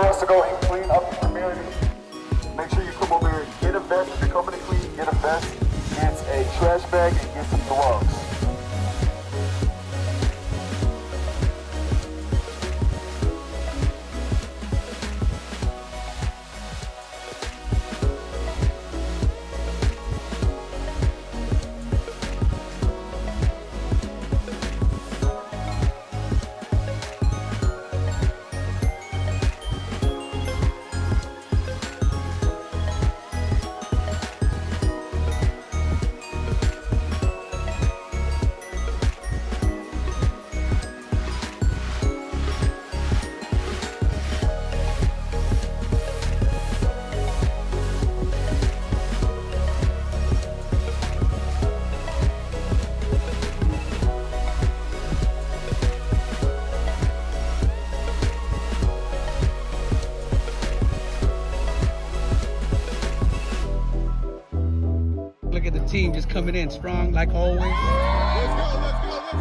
has to go and clean up the community. Make sure you come over here, get a vest. If you're coming to clean, get a vest, get a trash bag, and get some gloves. Look at the team just coming in strong like always. Let's go.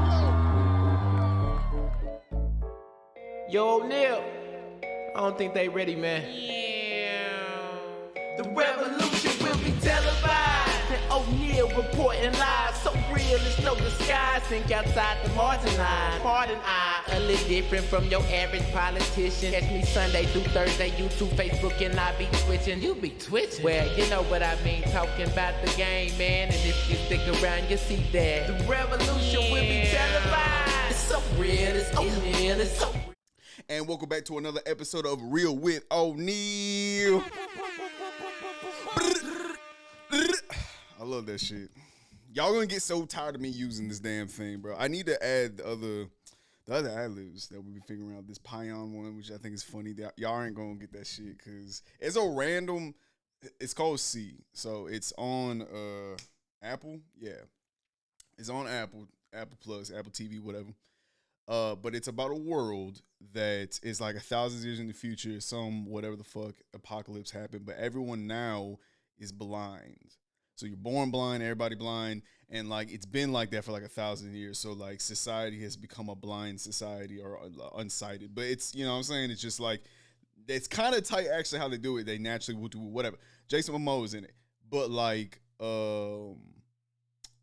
Yo, O'Neal, I don't think they ready, man. Yeah. The revolution will be televised. And O'Neal reporting live. So real, it's no disguise. Think outside the margin line. Pardon, a little different from your average politician. Catch me Sunday through Thursday, YouTube, Facebook, and I be twitching. You be twitching. Well, you know what I mean. Talking about the game, man. And if you stick around, you see that. The revolution will be televised. It's so real, it's O'Neal, it's so real. And welcome back to another episode of Real with O'Neal. I love that shit. Y'all gonna get so tired of me using this damn thing, bro. I need to add the other ad-libs that we've been figuring out. This Pion one, which I think is funny. Y'all ain't gonna get that shit because it's a random. It's called C, so it's on Apple. Yeah, it's on Apple Plus, Apple TV, whatever. But it's about a world that is like 1,000 years in the future, some whatever the fuck apocalypse happened, but everyone now is blind. So you're born blind, everybody blind, and like it's been like that for like 1,000 years. So like society has become a blind society or unsighted. But it's, you know what I'm saying? It's just like, it's kind of tight actually how they do it. They naturally will do whatever. Jason Momoa is in it. But like,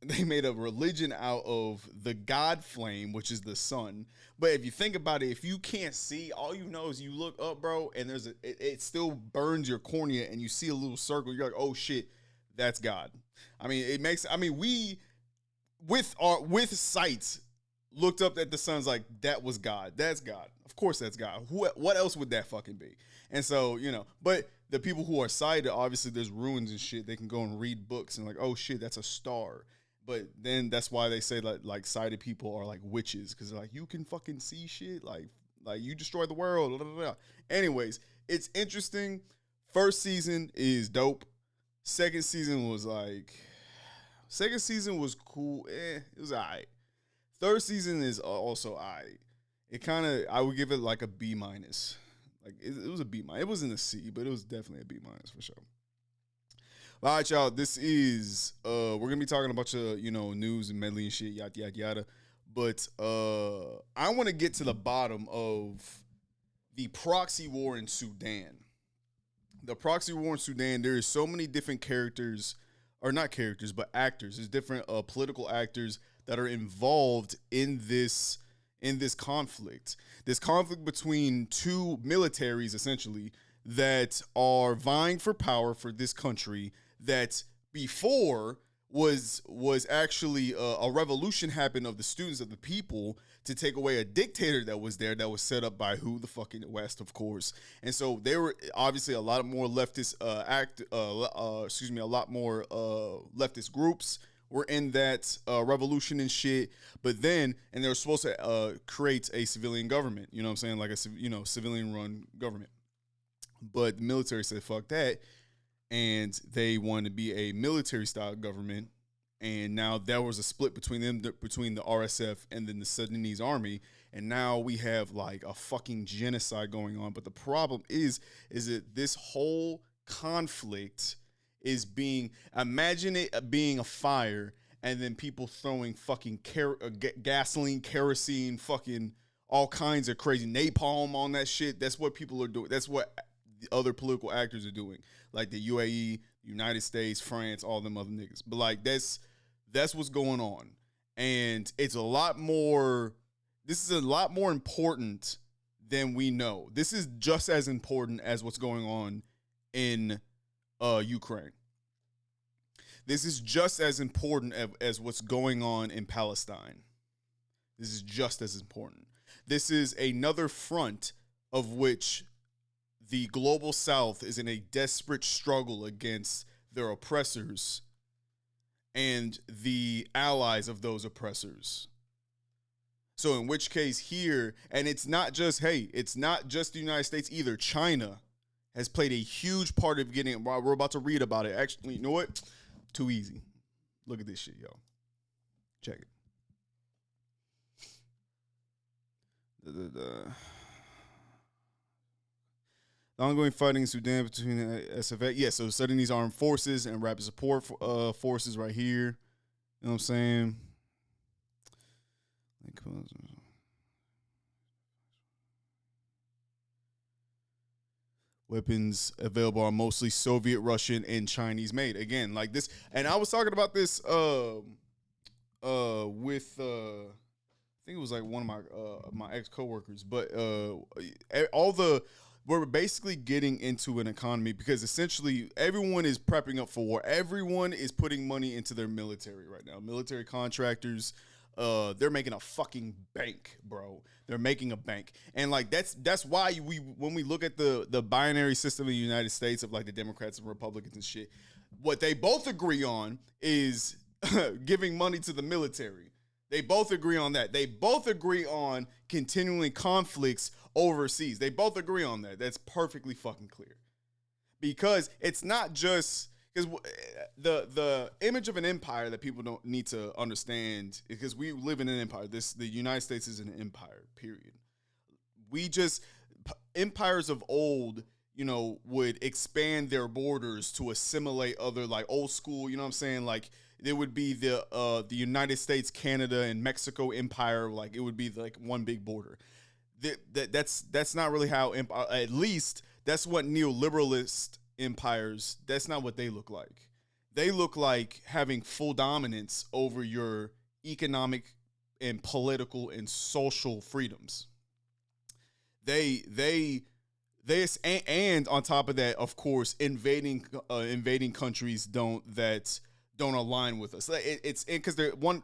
they made a religion out of the God flame, which is the sun. But if you think about it, if you can't see, all you know is you look up, bro, and it still burns your cornea and you see a little circle. You're like, oh shit, that's God. I mean, we with sight looked up at the sun's like, that was God. That's God. Of course that's God. What else would that fucking be? And so, you know, but the people who are sighted, obviously there's ruins and shit. They can go and read books and like, oh shit, that's a star. But then that's why they say like sighted people are like witches, because like you can fucking see shit, like you destroy the world. Blah, blah, blah. Anyways, it's interesting. First season is dope. Second season was cool. It was alright. Third season is also alright. I would give it like a B minus. Like it was a B minus. It wasn't a C, but it was definitely a B minus for sure. All right, y'all. This is we're gonna be talking about news and Medley and shit, yada yada yada. But I want to get to the bottom of the proxy war in Sudan. The proxy war in Sudan. There is so many different characters, or not characters, but actors. There's different political actors that are involved in this conflict. This conflict between two militaries, essentially, that are vying for power for this country. That before was actually a revolution happened of the students, of the people, to take away a dictator that was there, that was set up by who? The fucking West, of course. And so there were obviously a lot more leftist a lot more leftist groups were in that revolution and shit. But then, and they were supposed to create a civilian government, you know what I'm saying? Like a civilian run government. But the military said, fuck that. And they wanted to be a military-style government, and now there was a split between them, between the RSF and then the Sudanese army, and now we have like a fucking genocide going on. But the problem is that this whole conflict is imagine it being a fire, and then people throwing fucking gasoline, kerosene, fucking all kinds of crazy napalm on that shit. That's what people are doing. That's what the other political actors are doing, like the UAE, United States, France, all them other niggas. But like that's what's going on, and it's a lot more. This is a lot more important than we know. This is just as important as what's going on in Ukraine. This is just as important as what's going on in Palestine. This is just as important. This is another front of which the global South is in a desperate struggle against their oppressors and the allies of those oppressors. So in which case here, and it's not just the United States either. China has played a huge part of getting it. We're about to read about it. Actually, you know what? Too easy. Look at this shit, yo. Check it. The ongoing fighting in Sudan between the SFA. Yeah, so studying these armed forces and rapid support forces right here. You know what I'm saying? Weapons available are mostly Soviet, Russian, and Chinese made. Again, like this, and I was talking about this with I think it was like one of my ex coworkers, but we're basically getting into an economy because essentially everyone is prepping up for war. Everyone is putting money into their military right now. Military contractors, they're making a fucking bank, bro. They're making a bank. And like that's why when we look at the binary system in the United States of like the Democrats and Republicans and shit, what they both agree on is giving money to the military. They both agree on that. They both agree on continuing conflicts overseas. They both agree on that. That's perfectly fucking clear. Because it's not just because the image of an empire that people don't need to understand, because we live in an empire. The United States is an empire, period. Empires of old, you know, would expand their borders to assimilate other, like old school, you know what I'm saying? Like there would be the United States, Canada, and Mexico empire. Like it would be like one big border. That's not really how at least that's what neoliberalist empires, that's not what they look like. They look like having full dominance over your economic and political and social freedoms. They and on top of that, of course, invading countries don't align with us. It's because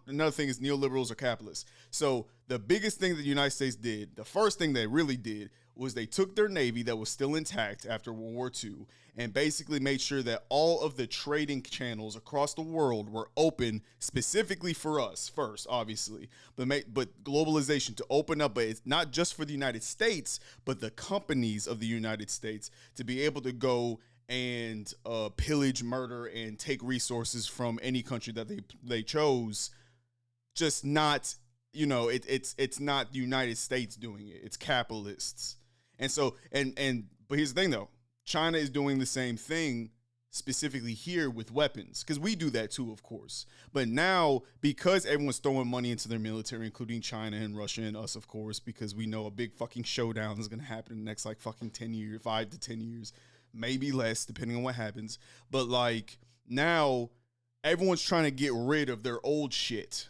another thing is neoliberals are capitalists. So the biggest thing that the United States did, the first thing they really did, was they took their Navy that was still intact after World War II and basically made sure that all of the trading channels across the world were open specifically for us first, obviously, but globalization to open up, but it's not just for the United States, but the companies of the United States to be able to go and pillage, murder, and take resources from any country that they chose. Just not, you know, it's not the United States doing it. It's capitalists. And so, but here's the thing though, China is doing the same thing specifically here with weapons, because we do that too, of course. But now, because everyone's throwing money into their military, including China and Russia and us, of course, because we know a big fucking showdown is going to happen in the next like fucking 10 years, 5 to 10 years, maybe less, depending on what happens. But like now, everyone's trying to get rid of their old shit.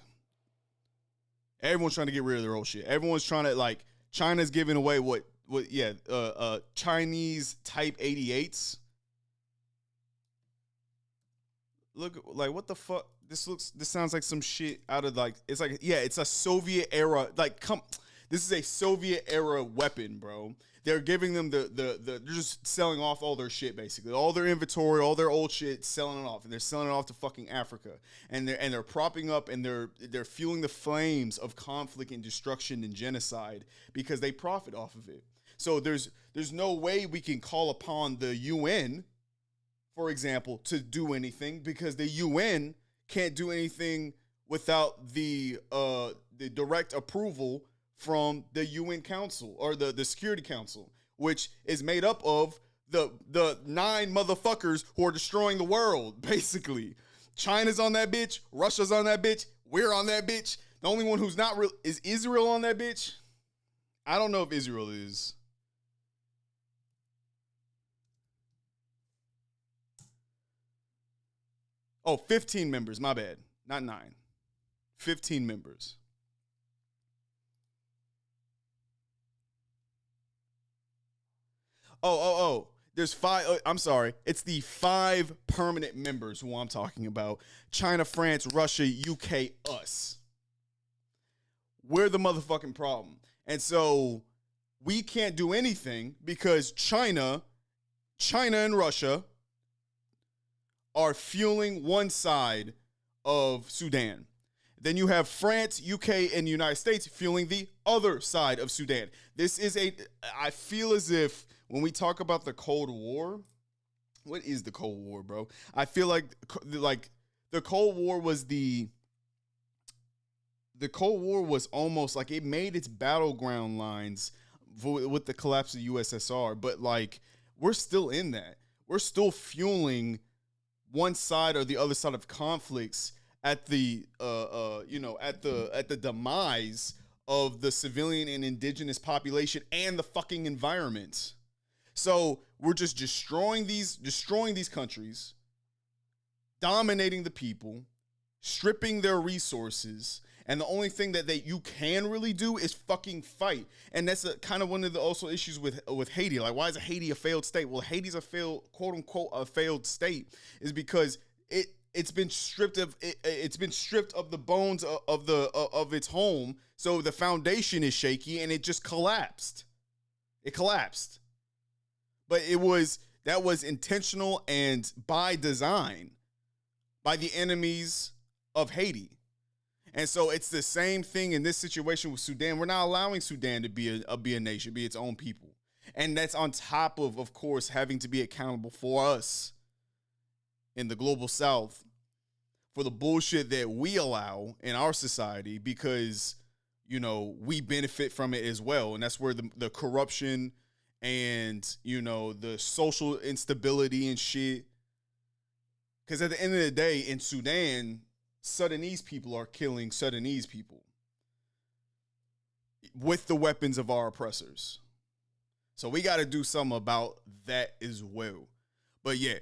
Everyone's trying to get rid of their old shit. Everyone's trying to, like, China's giving away Chinese Type 88s. Look, like, what the fuck? This sounds like some shit out of, like, it's like, yeah, it's a Soviet era, like, this is a Soviet era weapon, bro. They're giving them they're just selling off all their shit, basically. All their inventory, all their old shit, selling it off. And they're selling it off to fucking Africa. And they're propping up and they're fueling the flames of conflict and destruction and genocide because they profit off of it. So there's no way we can call upon the UN, for example, to do anything, because the UN can't do anything without the direct approval from the UN Council or the Security Council, which is made up of the 9 motherfuckers who are destroying the world, basically. China's on that bitch. Russia's on that bitch. We're on that bitch. The only one who's not real is Israel on that bitch. I don't know if Israel is. Oh, 15 members. My bad. Not 9. 15 members. Oh. There's 5. I'm sorry. It's the 5 permanent members who I'm talking about. China, France, Russia, UK, us. We're the motherfucking problem. And so we can't do anything because China and Russia are fueling one side of Sudan. Then you have France, UK, and the United States fueling the other side of Sudan. I feel as if when we talk about the Cold War, what is the Cold War, bro? I feel like the Cold War was the Cold War was almost like it made its battleground lines with the collapse of the USSR, but like we're still in that. We're still fueling one side or the other side of conflicts at the demise of the civilian and indigenous population and the fucking environment. So we're just destroying these countries, dominating the people, stripping their resources, and the only thing that you can really do is fucking fight. And that's kind of one of the also issues with Haiti. Like, why is Haiti a failed state? Well, Haiti's a failed, quote unquote, a failed state is because it's been stripped of the bones of its home. So the foundation is shaky and it just collapsed. It collapsed. But that was intentional and by design by the enemies of Haiti. And so it's the same thing in this situation with Sudan. We're not allowing Sudan to be a nation, be its own people. And that's on top of course, having to be accountable for us in the global South for the bullshit that we allow in our society because, we benefit from it as well. And that's where the corruption and, the social instability and shit. Because at the end of the day, in Sudan, Sudanese people are killing Sudanese people with the weapons of our oppressors. So we got to do something about that as well. But yeah,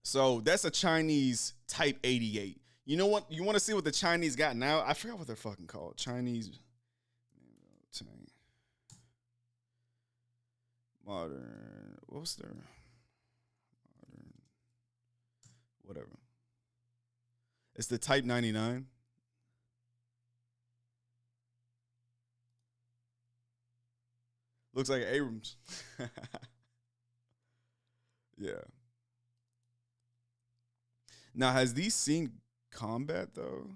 so that's a Chinese Type 88. You know what? You want to see what the Chinese got now? I forgot what they're fucking called. Chinese modern. What's their modern? Whatever. It's the Type 99. Looks like Abrams. Yeah. Now, has these seen combat, though?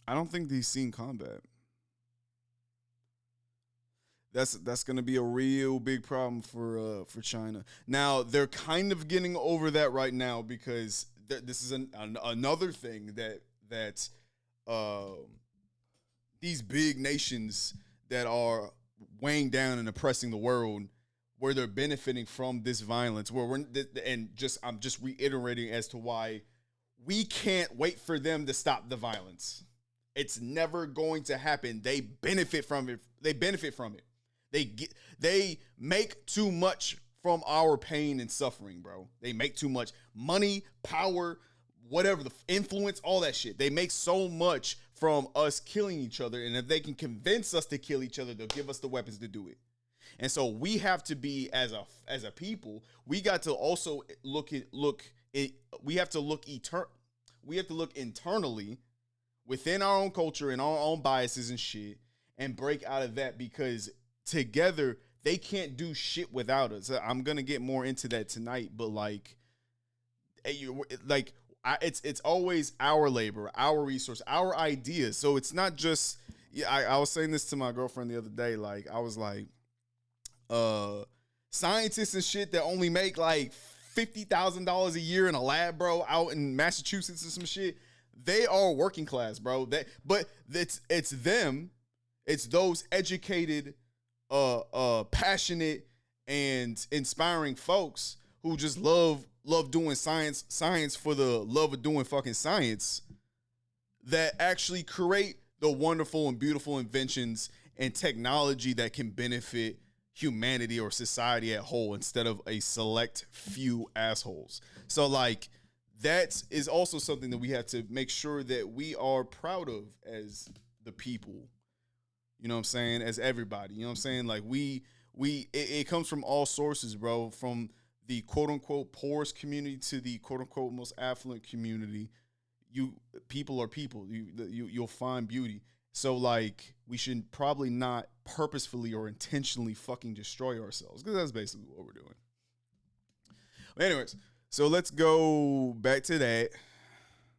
I don't think these seen combat. That's going to be a real big problem for China. Now, they're kind of getting over that right now because this is another thing that these big nations that are weighing down and oppressing the world, where they're benefiting from this violence, I'm just reiterating as to why we can't wait for them to stop the violence. It's never going to happen. They benefit from it. They make too much from our pain and suffering, bro. They make too much money, power, whatever, the influence, all that shit. They make so much from us killing each other. And if they can convince us to kill each other, they'll give us the weapons to do it. And so we have to be, as a people, we got to also we have to look internally within our own culture and our own biases and shit and break out of that, because together they can't do shit without us. I'm gonna get more into that tonight, but it's always our labor, our resource, our ideas. So it's not just. Yeah, I was saying this to my girlfriend the other day. Like, I was like, scientists and shit that only make like $50,000 a year in a lab, bro, out in Massachusetts and some shit. They are working class, bro. But it's them. It's those educated, passionate, and inspiring folks who just love doing science for the love of doing fucking science, that actually create the wonderful and beautiful inventions and technology that can benefit humanity or society at whole instead of a select few assholes. So like that is also something that we have to make sure that we are proud of as the people. You know what I'm saying? As everybody. You know what I'm saying? Like it comes from all sources, bro, from the quote unquote poorest community to the quote unquote most affluent community. People are people. You'll find beauty. So like we should probably not purposefully or intentionally fucking destroy ourselves, because that's basically what we're doing. But anyways, so let's go back to that.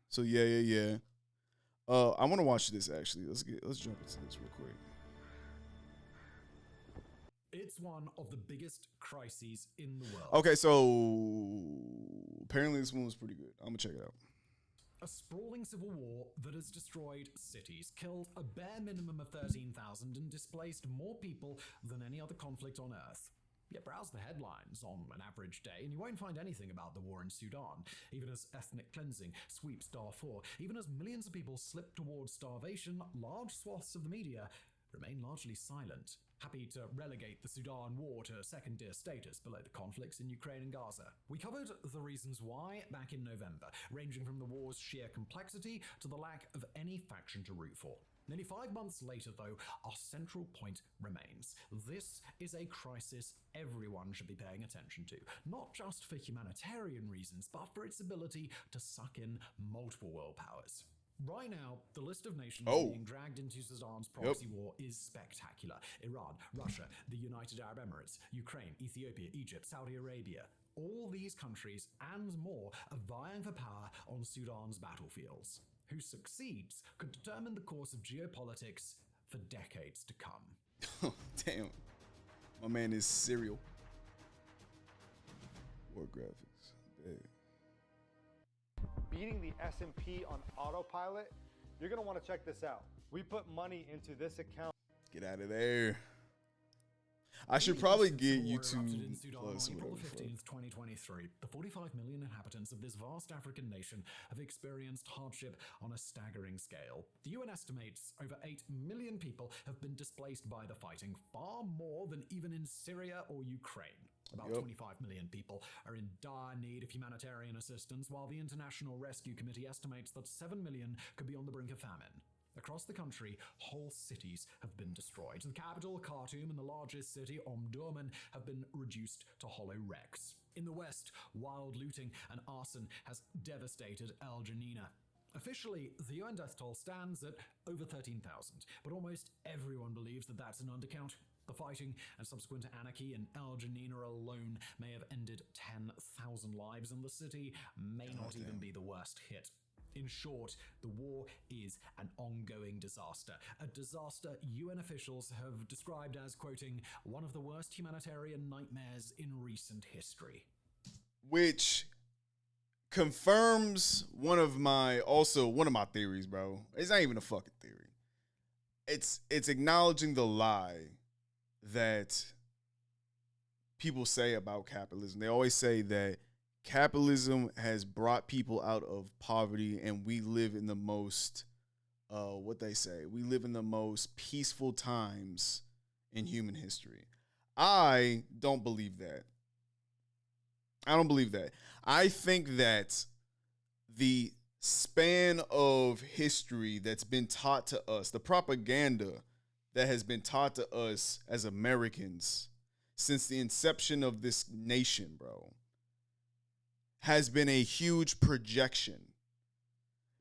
So yeah. I want to watch this actually. Let's jump into this real quick. It's one of the biggest crises in the world. Okay, so apparently this one was pretty good. I'm gonna check it out. A sprawling civil war that has destroyed cities, killed a bare minimum of 13,000 and displaced more people than any other conflict on Earth. Yet browse the headlines on an average day and you won't find anything about the war in Sudan, even as ethnic cleansing sweeps Darfur, even as millions of people slip towards starvation, large swaths of the media remain largely silent, happy to relegate the Sudan war to second-tier status below the conflicts in Ukraine and Gaza. We covered the reasons why back in November, ranging from the war's sheer complexity to the lack of any faction to root for. Nearly 5 months later, though, our central point remains. This is a crisis everyone should be paying attention to, not just for humanitarian reasons, but for its ability to suck in multiple world powers. Right now, the list of nations being dragged into Sudan's proxy war is spectacular. Iran, Russia, the United Arab Emirates, Ukraine, Ethiopia, Egypt, Saudi Arabia. All these countries and more are vying for power on Sudan's battlefields. Who succeeds could determine the course of geopolitics for decades to come. Damn. My man is serial. War graphics. Damn. Beating the S&P on autopilot, you're going to want to check this out. We put money into this account. Get out of there. I should probably get YouTube in Sudan Plus. on April 15th, 2023. The 45 million inhabitants of this vast African nation have experienced hardship on a staggering scale. The UN estimates over 8 million people have been displaced by the fighting, far more than even in Syria or Ukraine. About 25 million people are in dire need of humanitarian assistance, while the International Rescue Committee estimates that 7 million could be on the brink of famine. Across the country, whole cities have been destroyed. The capital, Khartoum, and the largest city, Omdurman, have been reduced to hollow wrecks. In the west, wild looting and arson has devastated El Janina. Officially, the UN death toll stands at over 13,000, but almost everyone believes that that's an undercount. The fighting and subsequent anarchy in El Janina alone may have ended 10,000 lives, and the city may not even be the worst hit. In short, the war is an ongoing disaster. A disaster UN officials have described as, quoting, one of the worst humanitarian nightmares in recent history. Which confirms one of my theories, bro. It's not even a fucking theory. It's acknowledging the lie that people say about capitalism. They always say that capitalism has brought people out of poverty, and we live in the most, we live in the most peaceful times in human history. I don't believe that. I think that the span of history that's been taught to us, the propaganda that has been taught to us as Americans since the inception of this nation, bro, has been a huge projection,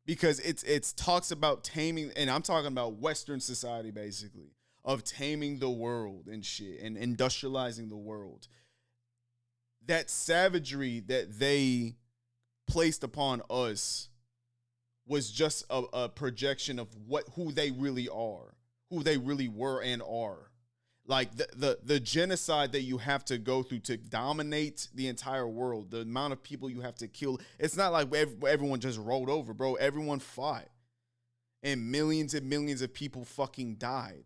because it's talks about taming, and I'm talking about Western society basically, of taming the world and shit and industrializing the world. That savagery that they placed upon us was just a projection of who they really are, who they really were and are. Like the genocide that you have to go through to dominate the entire world, the amount of people you have to kill. It's not like everyone just rolled over, bro. Everyone fought. And millions of people fucking died.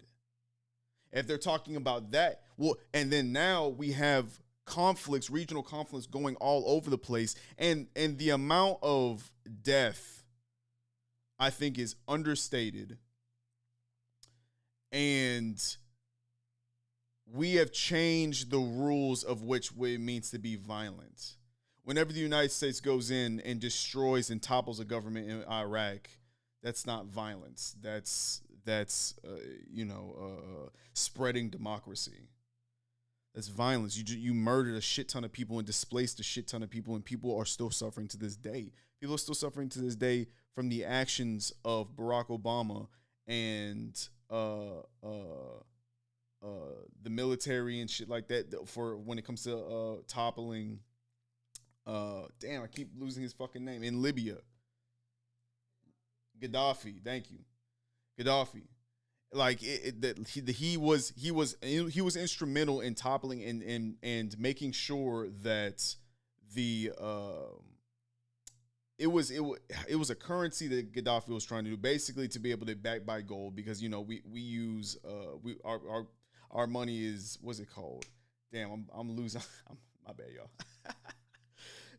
If they're talking about that, well, and then now we have conflicts, regional conflicts going all over the place. And the amount of death, I think, is understated. And we have changed the rules of which way it means to be violent. Whenever the United States goes in and destroys and topples a government in Iraq, that's not violence. That's spreading democracy. That's violence. You murdered a shit ton of people and displaced a shit ton of people, and people are still suffering to this day. People are still suffering to this day from the actions of Barack Obama and the military and shit like that. For when it comes to toppling, damn, I keep losing his fucking name, in Libya. Gaddafi, thank you, Gaddafi. Like he was instrumental in toppling and making sure that it was a currency that Gaddafi was trying to do, basically to be able to back by gold, because we use our money is, what's it called? Damn, I'm losing. My bad,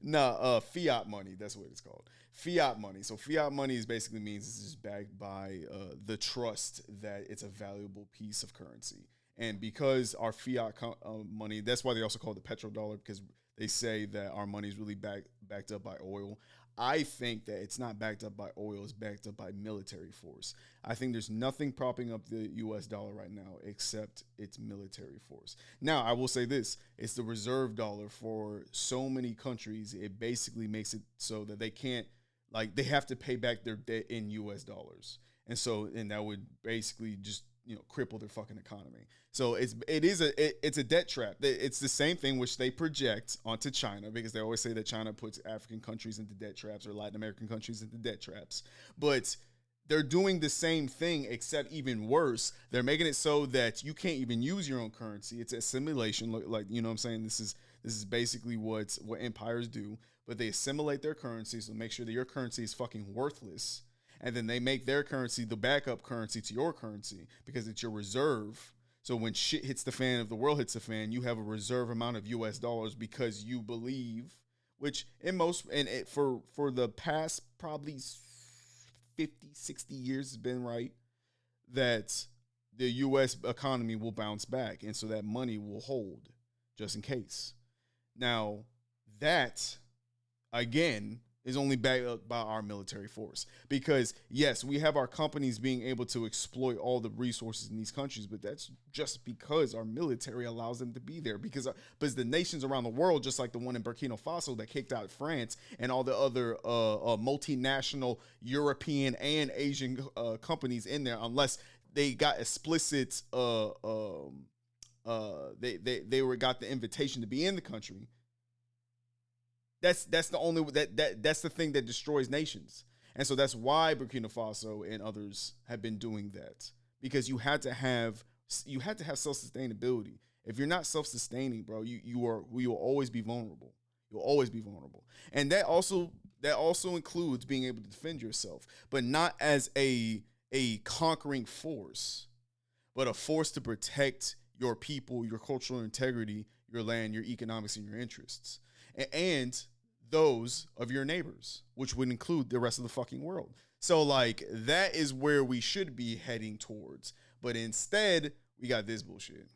y'all. Fiat money. That's what it's called. Fiat money. So fiat money is basically means it's just backed by the trust that it's a valuable piece of currency. And because our fiat money, that's why they also call it the petrodollar, because they say that our money is really backed up by oil. I think that it's not backed up by oil, it's backed up by military force. I think there's nothing propping up the US dollar right now except its military force. Now, I will say this, it's the reserve dollar for so many countries. It basically makes it so that they can't, like, they have to pay back their debt in US dollars. And that would basically just, cripple their fucking economy. So it's a debt trap. It's the same thing which they project onto China, because they always say that China puts African countries into debt traps or Latin American countries into debt traps. But they're doing the same thing, except even worse. They're making it so that you can't even use your own currency. It's assimilation. Like, you know what I'm saying? This is basically what empires do. But they assimilate their currency, so make sure that your currency is fucking worthless. And then they make their currency the backup currency to your currency, because it's your reserve. So when shit hits the fan, if the world hits the fan, you have a reserve amount of US dollars, because you believe, which for the past probably 50, 60 years has been right, that the US economy will bounce back. And so that money will hold just in case. Now, that, again, is only backed up by our military force. Because, yes, we have our companies being able to exploit all the resources in these countries, but that's just because our military allows them to be there. Because the nations around the world, just like the one in Burkina Faso that kicked out France and all the other multinational European and Asian companies in there, unless they got explicit, they got the invitation to be in the country. That's the thing that destroys nations. And so that's why Burkina Faso and others have been doing that, because you had to have self-sustainability. If you're not self-sustaining, bro, you will always be vulnerable. You'll always be vulnerable. And that also includes being able to defend yourself, but not as a conquering force, but a force to protect your people, your cultural integrity, your land, your economics, and your interests. And those of your neighbors, which would include the rest of the fucking world. So, like, that is where we should be heading towards. But instead, we got this bullshit.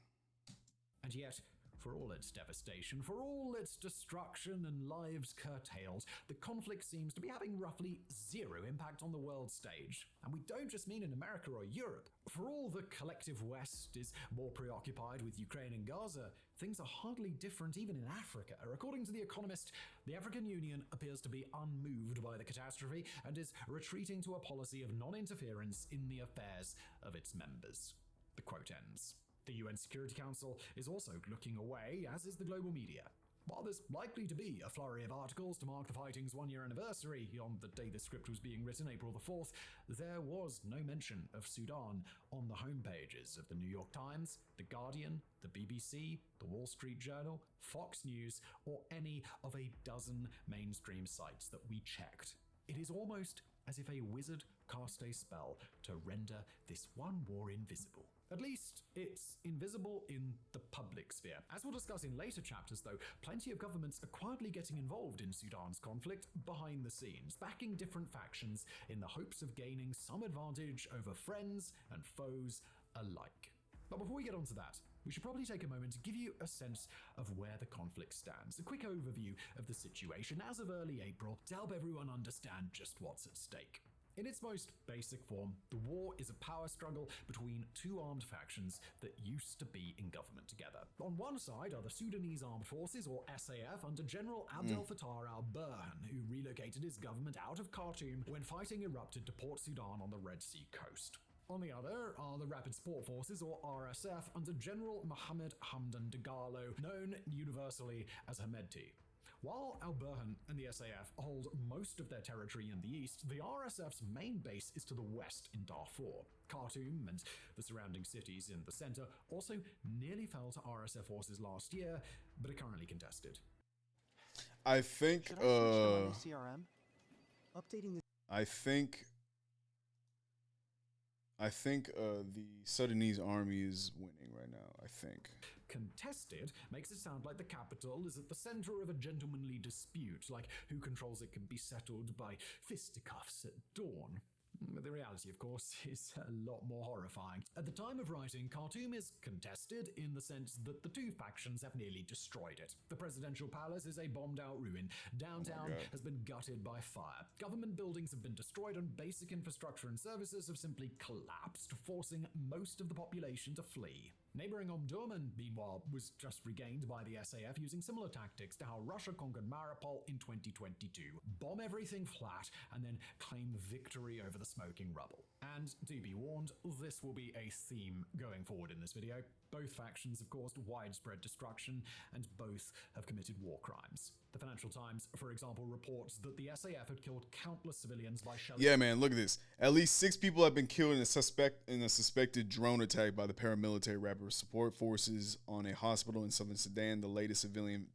And yet, for all its devastation, for all its destruction and lives curtailed, the conflict seems to be having roughly zero impact on the world stage. And we don't just mean in America or Europe. For all the collective West is more preoccupied with Ukraine and Gaza, things are hardly different even in Africa. According to The Economist, the African Union appears to be unmoved by the catastrophe and is retreating to a policy of non-interference in the affairs of its members. The quote ends. The UN Security Council is also looking away, as is the global media. While there's likely to be a flurry of articles to mark the fighting's one-year anniversary on the day the script was being written, April the 4th, there was no mention of Sudan on the homepages of the New York Times, The Guardian, the BBC, the Wall Street Journal, Fox News, or any of a dozen mainstream sites that we checked. It is almost as if a wizard cast a spell to render this one war invisible. At least, it's invisible in the public sphere. As we'll discuss in later chapters, though, plenty of governments are quietly getting involved in Sudan's conflict behind the scenes, backing different factions in the hopes of gaining some advantage over friends and foes alike. But before we get onto that, we should probably take a moment to give you a sense of where the conflict stands, a quick overview of the situation as of early April to help everyone understand just what's at stake. In its most basic form, the war is a power struggle between two armed factions that used to be in government together. On one side are the Sudanese Armed Forces, or SAF, under General Abdel Fattah al-Burhan, who relocated his government out of Khartoum when fighting erupted to Port Sudan on the Red Sea coast. On the other are the Rapid Support Forces, or RSF, under General Mohammed Hamdan Dagalo, known universally as Medley. While al-Burhan and the SAF hold most of their territory in the east, the RSF's main base is to the west in Darfur. Khartoum and the surrounding cities in the center also nearly fell to RSF forces last year, but are currently contested. I think Should I switch to my CRM? Updating the I think the Sudanese army is winning right now, I think. Contested makes it sound like the capital is at the center of a gentlemanly dispute, like who controls it can be settled by fisticuffs at dawn. The reality, of course, is a lot more horrifying. At the time of writing, Khartoum is contested in the sense that the two factions have nearly destroyed it. The presidential palace is a bombed-out ruin. Downtown has been gutted by fire. Government buildings have been destroyed and basic infrastructure and services have simply collapsed, forcing most of the population to flee. Neighboring Omdurman, meanwhile, was just regained by the SAF using similar tactics to how Russia conquered Mariupol in 2022. Bomb everything flat and then claim victory over the smoking rubble. And do be warned, this will be a theme going forward in this video. Both factions have caused widespread destruction and both have committed war crimes. The Financial Times, for example, reports that the SAF had killed countless civilians by shelling. Yeah, man, look at this. At least 6 people have been killed in a suspected drone attack by the paramilitary rapid support forces on a hospital in southern Sudan, the latest civilian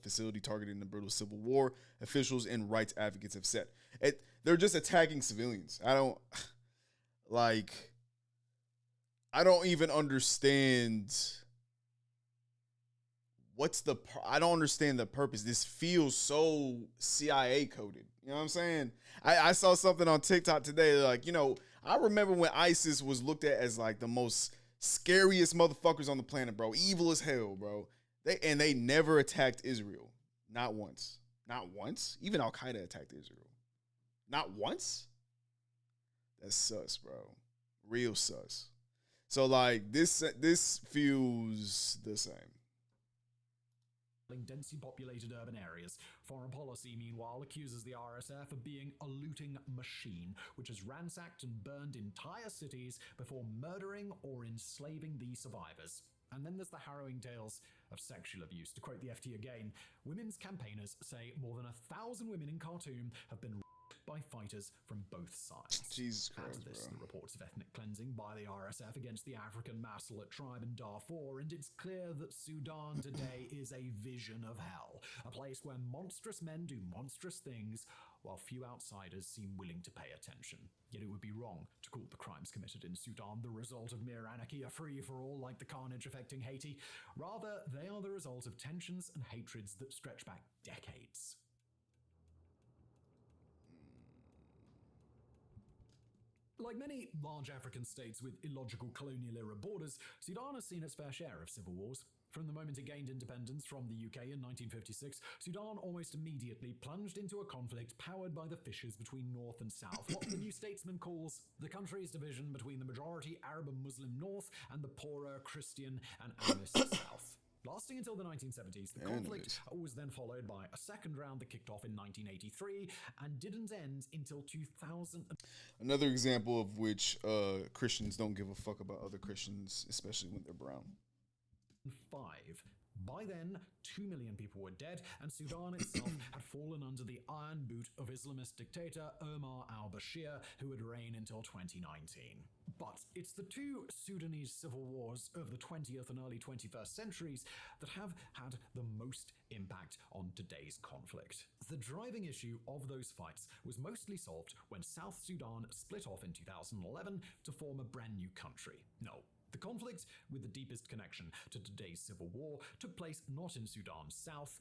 facility targeted in the brutal civil war, officials and rights advocates have said. They're just attacking civilians. I don't even understand I don't understand the purpose. This feels so CIA coded. You know what I'm saying? I saw something on TikTok today, like, I remember when ISIS was looked at as like the most scariest motherfuckers on the planet, bro. Evil as hell, bro. They never attacked Israel. Not once. Not once. Even Al-Qaeda attacked Israel. Not once? That's sus, bro. Real sus. So like this feels the same. Densely populated urban areas. Foreign policy, meanwhile, accuses the RSF of being a looting machine, which has ransacked and burned entire cities before murdering or enslaving the survivors. And then there's the harrowing tales of sexual abuse. To quote the FT again, women's campaigners say more than 1,000 women in Khartoum have been by fighters from both sides. Jesus Christ, Add to this, bro. the reports of ethnic cleansing by the RSF against the African Masalit tribe in Darfur, and it's clear that Sudan today is a vision of hell, a place where monstrous men do monstrous things, while few outsiders seem willing to pay attention. Yet it would be wrong to call the crimes committed in Sudan the result of mere anarchy, a free-for-all like the carnage affecting Haiti. Rather, they are the result of tensions and hatreds that stretch back decades. Like many large African states with illogical colonial-era borders, Sudan has seen its fair share of civil wars. From the moment it gained independence from the UK in 1956, Sudan almost immediately plunged into a conflict powered by the fissures between North and South, what the New Statesman calls the country's division between the majority Arab and Muslim North and the poorer Christian and Animist South. Lasting until the 1970s, the conflict was then followed by a second round that kicked off in 1983 and didn't end until 2000. Another example of which Christians don't give a fuck about other Christians, especially when they're brown. 5. By then, 2 million people were dead, and Sudan itself had fallen under the iron boot of Islamist dictator Omar al-Bashir, who would reign until 2019. But it's the two Sudanese civil wars of the 20th and early 21st centuries that have had the most impact on today's conflict. The driving issue of those fights was mostly solved when South Sudan split off in 2011 to form a brand new country. No, The conflict with the deepest connection to today's civil war took place not in Sudan's south,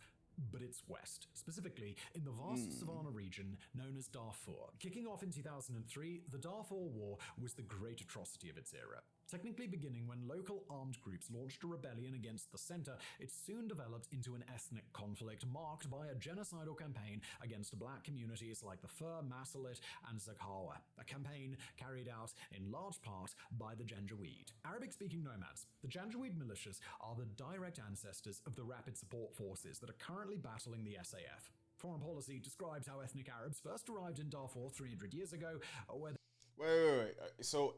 but its west, specifically in the vast savanna region known as Darfur. Kicking off in 2003, the Darfur War was the great atrocity of its era. Technically beginning when local armed groups launched a rebellion against the center, it soon developed into an ethnic conflict marked by a genocidal campaign against black communities like the Fur, Masalit, and Zakhawa, a campaign carried out in large part by the Janjaweed. Arabic-speaking nomads, the Janjaweed militias are the direct ancestors of the rapid support forces that are currently battling the SAF. Foreign policy describes how ethnic Arabs first arrived in Darfur 300 years ago, where Wait. So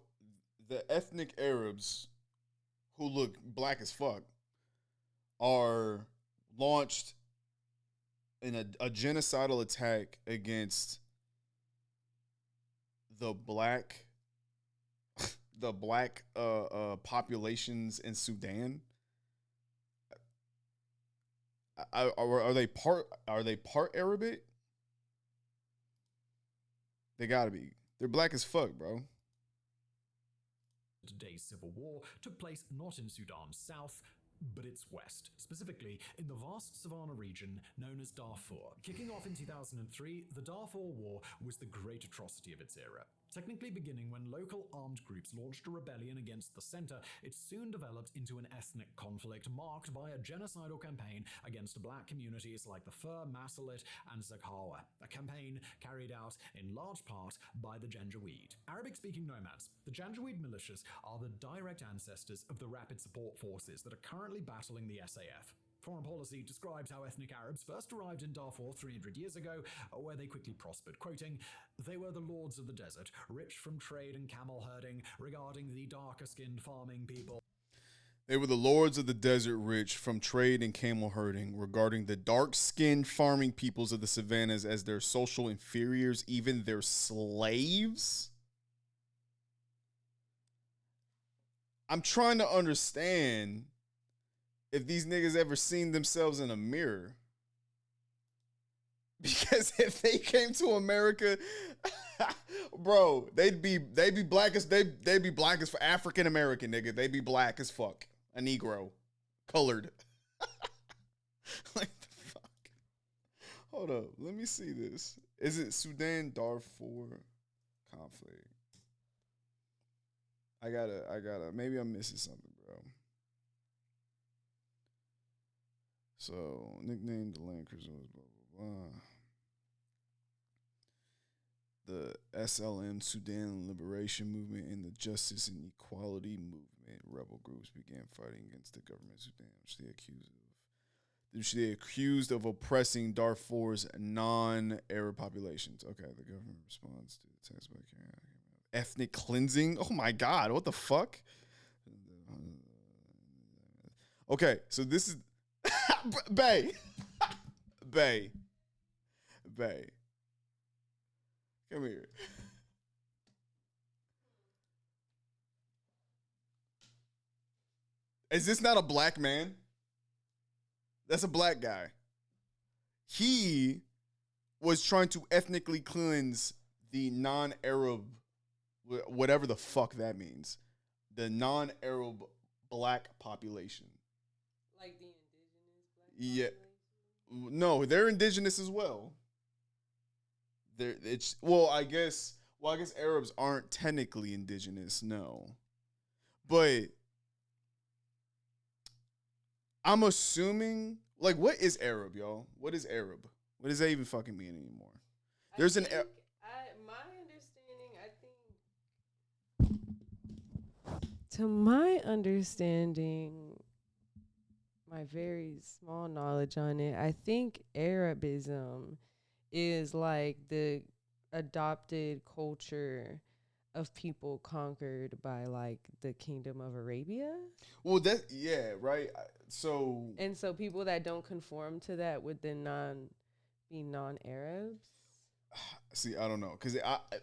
the ethnic Arabs who look black as fuck are launched in a genocidal attack against the black populations in Sudan. Are they part Arabic? They gotta be. They're black as fuck, bro. Today's civil war took place not in Sudan's south, but its west, specifically in the vast savanna region known as Darfur. Kicking off in 2003, the Darfur War was the great atrocity of its era. Technically beginning when local armed groups launched a rebellion against the center, it soon developed into an ethnic conflict marked by a genocidal campaign against black communities like the Fur, Masalit, and Zakhawa, a campaign carried out in large part by the Janjaweed. Arabic-speaking nomads, the Janjaweed militias are the direct ancestors of the rapid support forces that are currently battling the SAF. Foreign policy describes how ethnic Arabs first arrived in Darfur 300 years ago, where they quickly prospered, quoting, "They were the lords of the desert, rich from trade and camel herding, regarding the darker-skinned farming people." They were the lords of the desert, rich from trade and camel herding, regarding the dark-skinned farming peoples of the savannas as their social inferiors, even their slaves. I'm trying to understand if these niggas ever seen themselves in a mirror. Because if they came to America, bro, they'd be black as they'd be black as for African American, nigga. They'd be black as fuck. A Negro. Colored. Like the fuck. Hold up. Let me see this. Is it Sudan Darfur conflict? I gotta maybe I'm missing something, bro. So, nicknamed the land cruisers, blah, blah, blah. The SLM, Sudan Liberation Movement, and the Justice and Equality Movement rebel groups began fighting against the government of Sudan, which they accused of oppressing Darfur's non-Arab populations. Okay, the government responds to the attacks by carrying out ethnic cleansing. Oh my God, what the fuck? Okay, so this is Bay. Come here. Is this not a black man? That's a black guy. He was trying to ethnically cleanse the non-Arab, whatever the fuck that means, the non-Arab black population. Like the indigenous black Yeah. population? No, they're indigenous as well. I guess Arabs aren't technically indigenous, no. But I'm assuming, like, what is Arab, y'all? What is Arab? What does that even fucking mean anymore? There's an To my understanding, my very small knowledge on it, I think Arabism is like the adopted culture of people conquered by like the Kingdom of Arabia. Well, right. So people that don't conform to that would then be non-Arabs. See, I don't know, because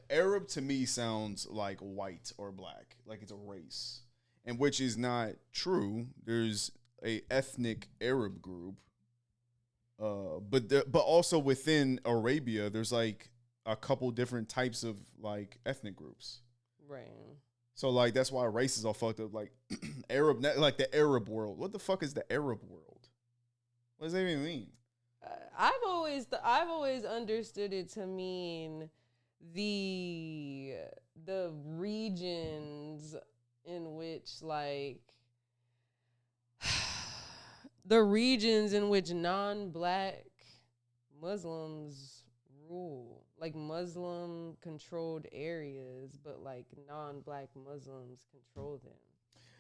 Arab to me sounds like white or black, like it's a race, and which is not true. There's a ethnic Arab group, but also within Arabia, there's like a couple different types of like ethnic groups. Right. So like that's why race is all fucked up. Like Arab, like the Arab world. What the fuck is the Arab world? What does that even mean? I've always understood it to mean the regions in which like the regions in which non-black Muslims rule, like Muslim controlled areas, but like non-black Muslims control them.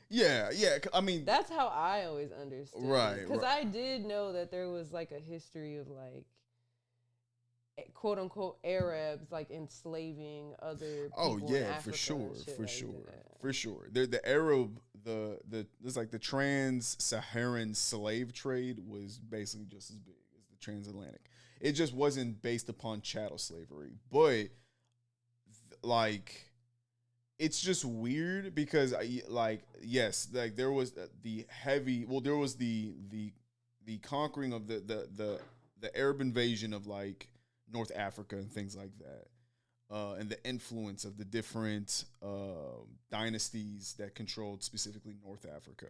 Yeah. I mean, that's how I always understood. Right. Because I did know that there was like a history of like quote unquote Arabs like enslaving other people. Oh yeah, in Africa for sure. The Arab, there's like the trans-Saharan slave trade was basically just as big as the transatlantic. It just wasn't based upon chattel slavery, but like it's just weird because like yes, like there was the conquering of the Arab invasion of like North Africa and things like that, and the influence of the different dynasties that controlled specifically North Africa.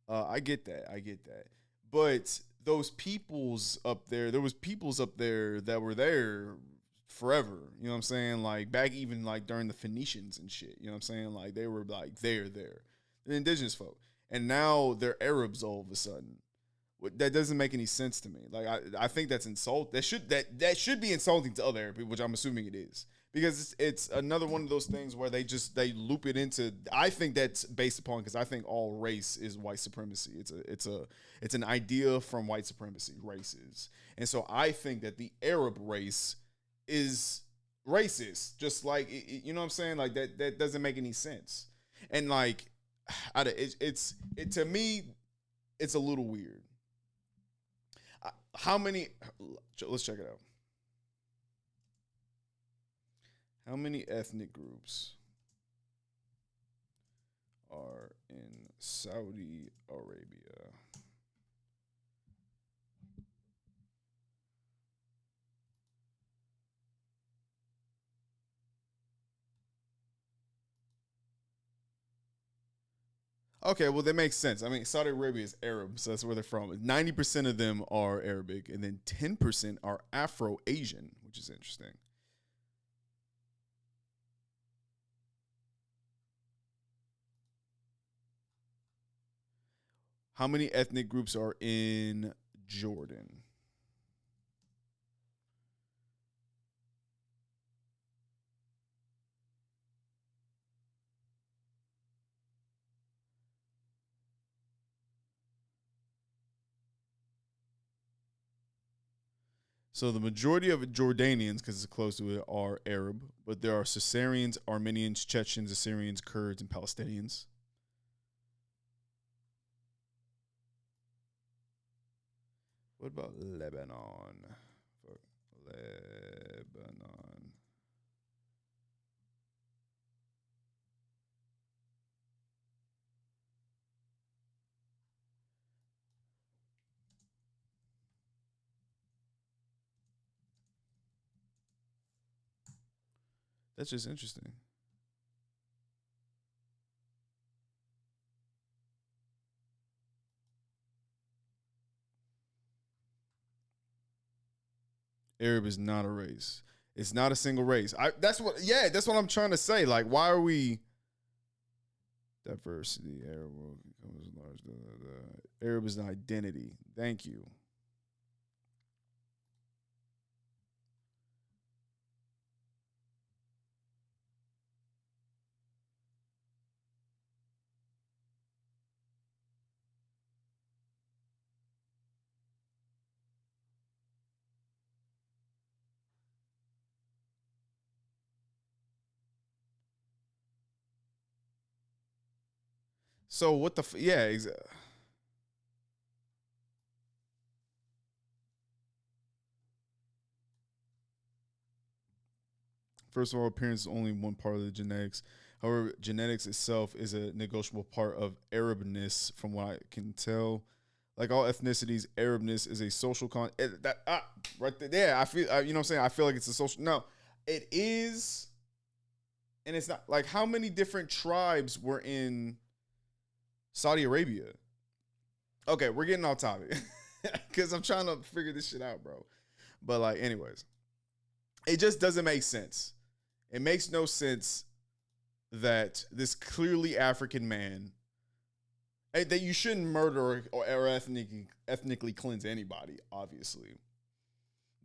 I get that, but those peoples up there, there was peoples up there that were there forever. You know what I'm saying? Like back even like during the Phoenicians and shit. You know what I'm saying? Like they were like they're indigenous folk, and now they're Arabs all of a sudden. That doesn't make any sense to me. Like I think that's insult. That should be insulting to other Arab people, which I'm assuming it is, because it's another one of those things where they loop it into. I think that's based upon, because I think all race is white supremacy. It's an idea from white supremacy, races, and so I think that the Arab race is racist. Just like you know what I'm saying? Like that doesn't make any sense. And like to me, it's a little weird. How many? Let's check it out. How many ethnic groups are in Saudi Arabia? Okay, well, that makes sense. I mean, Saudi Arabia is Arab, so that's where they're from. 90% of them are Arabic, and then 10% are Afro-Asian, which is interesting. How many ethnic groups are in Jordan? So the majority of Jordanians, because it's close to it, are Arab, but there are Caesarians, Armenians, Chechens, Assyrians, Kurds, and Palestinians. What about Lebanon? Fuck, Lebanon. That's just interesting. Arab is not a race. It's not a single race. That's what I'm trying to say. Like, why are we diversity? Arab world becomes large. Arab is an identity. Thank you. So what the yeah, exactly. First of all, appearance is only one part of the genetics. However, genetics itself is a negotiable part of Arabness, from what I can tell. Like all ethnicities, Arabness is a social right there. Yeah, I feel. You know what I'm saying? I feel like it's a social. No, it is And it's not like how many different tribes were in Saudi Arabia? Okay, we're getting off topic because I'm trying to figure this shit out, bro. But like, anyways, it just doesn't make sense. It makes no sense that this clearly African man, that you shouldn't murder or ethnically cleanse anybody, obviously.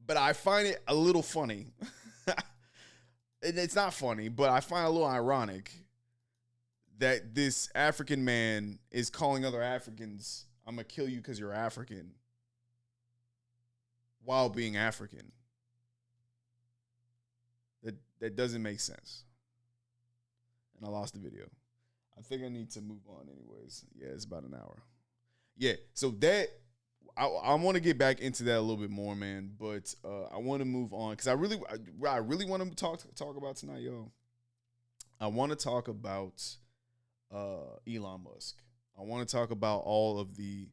But I find it a little funny. And it's not funny, but I find it a little ironic that this African man is calling other Africans, I'm going to kill you because you're African, while being African. That doesn't make sense. And I lost the video. I think I need to move on anyways. Yeah, it's about an hour. Yeah, so that, I want to get back into that a little bit more, man. But I want to move on because I really want to talk about tonight, yo. I want to talk about Elon Musk. I want to talk about all of the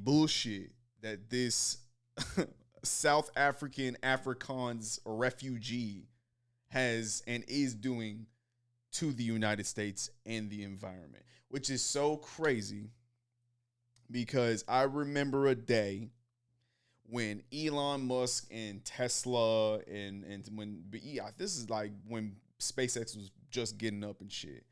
bullshit that this South African Afrikaans refugee has and is doing to the United States and the environment, which is so crazy. Because I remember a day when Elon Musk and Tesla and when this is like when SpaceX was just getting up and shit,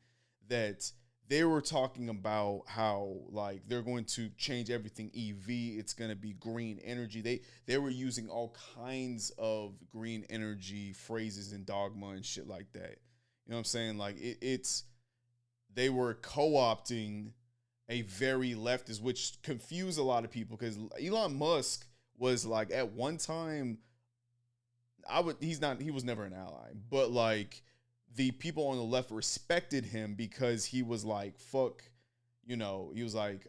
that they were talking about how like they're going to change everything EV. It's going to be green energy. They were using all kinds of green energy phrases and dogma and shit like that. You know what I'm saying? Like they were co-opting a very leftist, which confused a lot of people because Elon Musk was like at one time, he was never an ally, but like the people on the left respected him because he was like, fuck, he was like,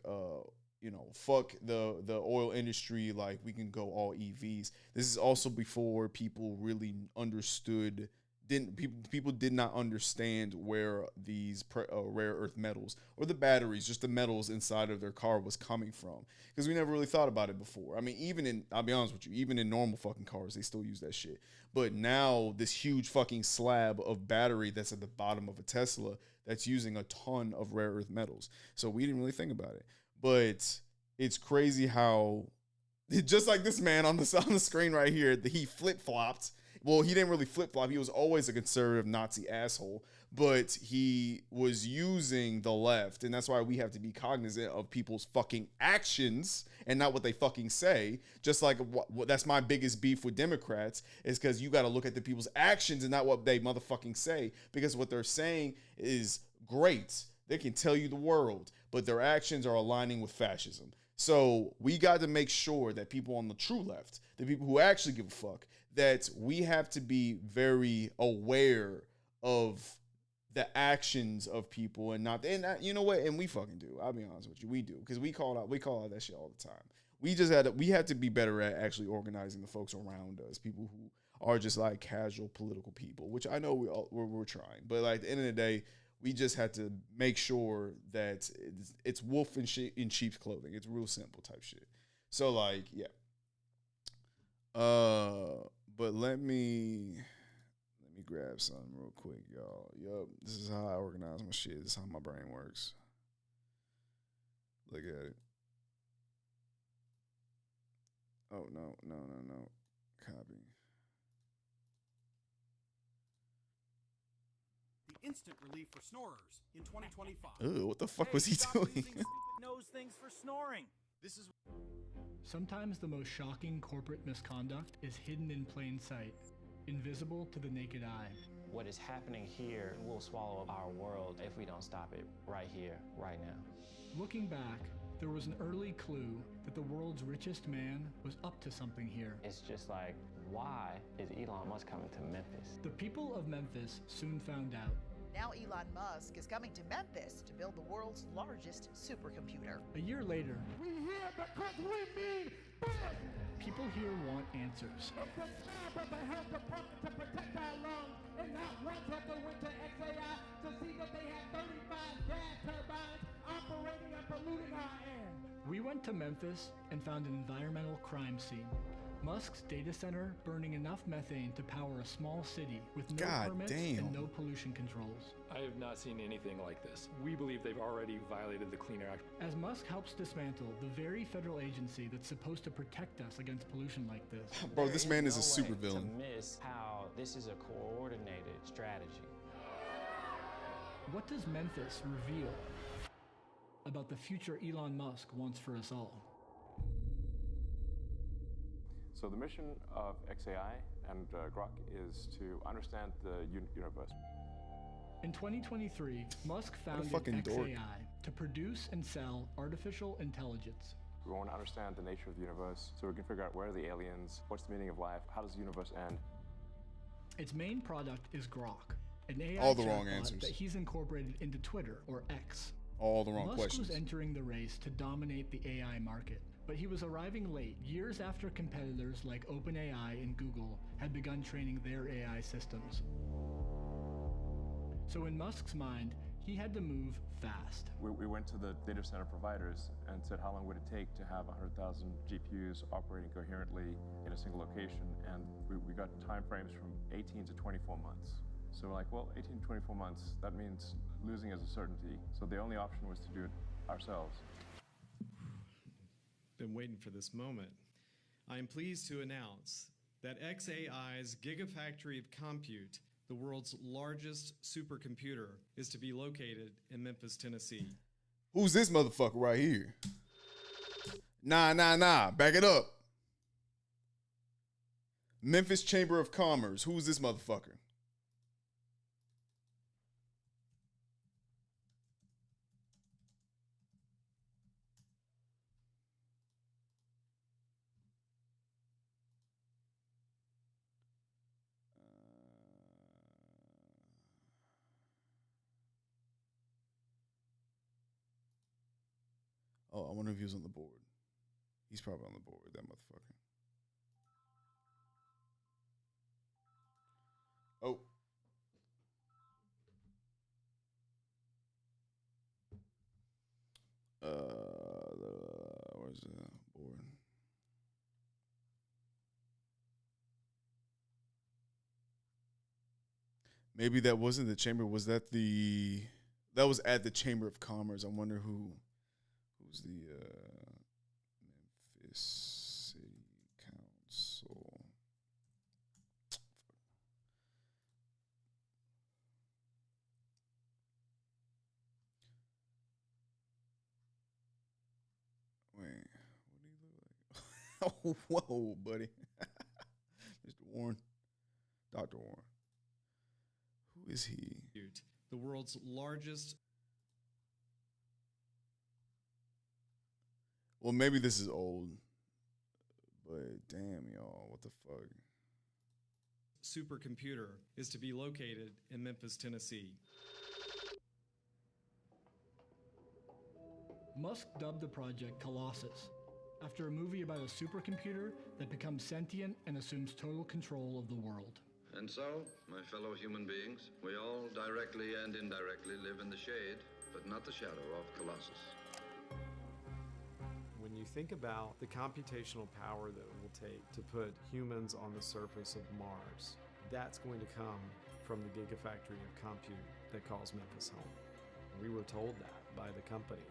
fuck the oil industry. Like we can go all EVs. This is also before people really understood. People did not understand where these rare earth metals or the batteries, just the metals inside of their car was coming from. Because we never really thought about it before. I mean, I'll be honest with you, even in normal fucking cars, they still use that shit. But now this huge fucking slab of battery that's at the bottom of a Tesla that's using a ton of rare earth metals. So we didn't really think about it. But it's crazy how, just like this man on the screen right here, he flip-flopped. Well, he didn't really flip-flop. He was always a conservative Nazi asshole, but he was using the left, and that's why we have to be cognizant of people's fucking actions and not what they fucking say. Just like that's my biggest beef with Democrats is because you got to look at the people's actions and not what they motherfucking say, because what they're saying is great. They can tell you the world, but their actions are aligning with fascism. So we got to make sure that people on the true left, the people who actually give a fuck, that we have to be very aware of the actions of people and not, and you know what? And we fucking do. I'll be honest with you. We do. Because we call out that shit all the time. We had to be better at actually organizing the folks around us, people who are just like casual political people, which I know we're trying. But like at the end of the day, we just had to make sure that it's wolf in sheep's clothing. It's real simple type shit. So like, yeah. But let me grab something real quick, y'all. Yup, this is how I organize my shit. This is how my brain works. Look at it. Oh, no. Copy. The instant relief for snorers in 2025. Ooh, what the fuck was he doing? Nose things for snoring. This is Sometimes the most shocking corporate misconduct is hidden in plain sight, invisible to the naked eye. What is happening here will swallow our world if we don't stop it right here, right now. Looking back, there was an early clue that the world's richest man was up to something here. It's just like, why is Elon Musk coming to Memphis? The people of Memphis soon found out. Now Elon Musk is coming to Memphis to build the world's largest supercomputer. A year later, we here because we mean business. People here want answers. It's a job of the health department to protect our lungs and not once have to went to XAI to see that they had 35 gas turbines operating and polluting our air. We went to Memphis and found an environmental crime scene. Musk's data center burning enough methane to power a small city with no permits and no pollution controls. I have not seen anything like this. We believe they've already violated the Clean Air Act. As Musk helps dismantle the very federal agency that's supposed to protect us against pollution like this. Bro, this man is a super villain. To miss how this is a coordinated strategy. What does Memphis reveal about the future Elon Musk wants for us all? So the mission of XAI and Grok is to understand the universe. In 2023, Musk founded XAI to produce and sell artificial intelligence. We want to understand the nature of the universe so we can figure out where are the aliens, what's the meaning of life, how does the universe end. Its main product is Grok, an AI All the wrong answers. that he's incorporated into Twitter, or X. All the wrong Musk questions. was entering the race to dominate the AI market, but he was arriving late, years after competitors like OpenAI and Google had begun training their AI systems. So in Musk's mind, he had to move fast. We went to the data center providers and said how long would it take to have 100,000 GPUs operating coherently in a single location, and we got time frames from 18 to 24 months. So we're like, well, 18 to 24 months, that means losing as a certainty. So the only option was to do it ourselves. Been waiting for this moment. I am pleased to announce that XAI's Gigafactory of Compute, the world's largest supercomputer, is to be located in Memphis, Tennessee. Who's this motherfucker right here? Nah. Back it up. Memphis Chamber of Commerce. Who's this motherfucker? Oh, I wonder if he was on the board. He's probably on the board, that motherfucker. Oh. Where's the board? Maybe that wasn't the chamber. Was that the... That was at the Chamber of Commerce. I wonder who's the Memphis City Council. Wait, what do you look like? Oh, whoa, buddy. Mr. Warren. Dr. Warren. Who is he? The world's largest. Well, maybe this is old, but damn, y'all, what the fuck? Supercomputer is to be located in Memphis, Tennessee. Musk dubbed the project Colossus, after a movie about a supercomputer that becomes sentient and assumes total control of the world. And so, my fellow human beings, we all directly and indirectly live in the shade, but not the shadow of Colossus. When you think about the computational power that it will take to put humans on the surface of Mars, that's going to come from the Gigafactory of Compute that calls Memphis home. We were told that by the company.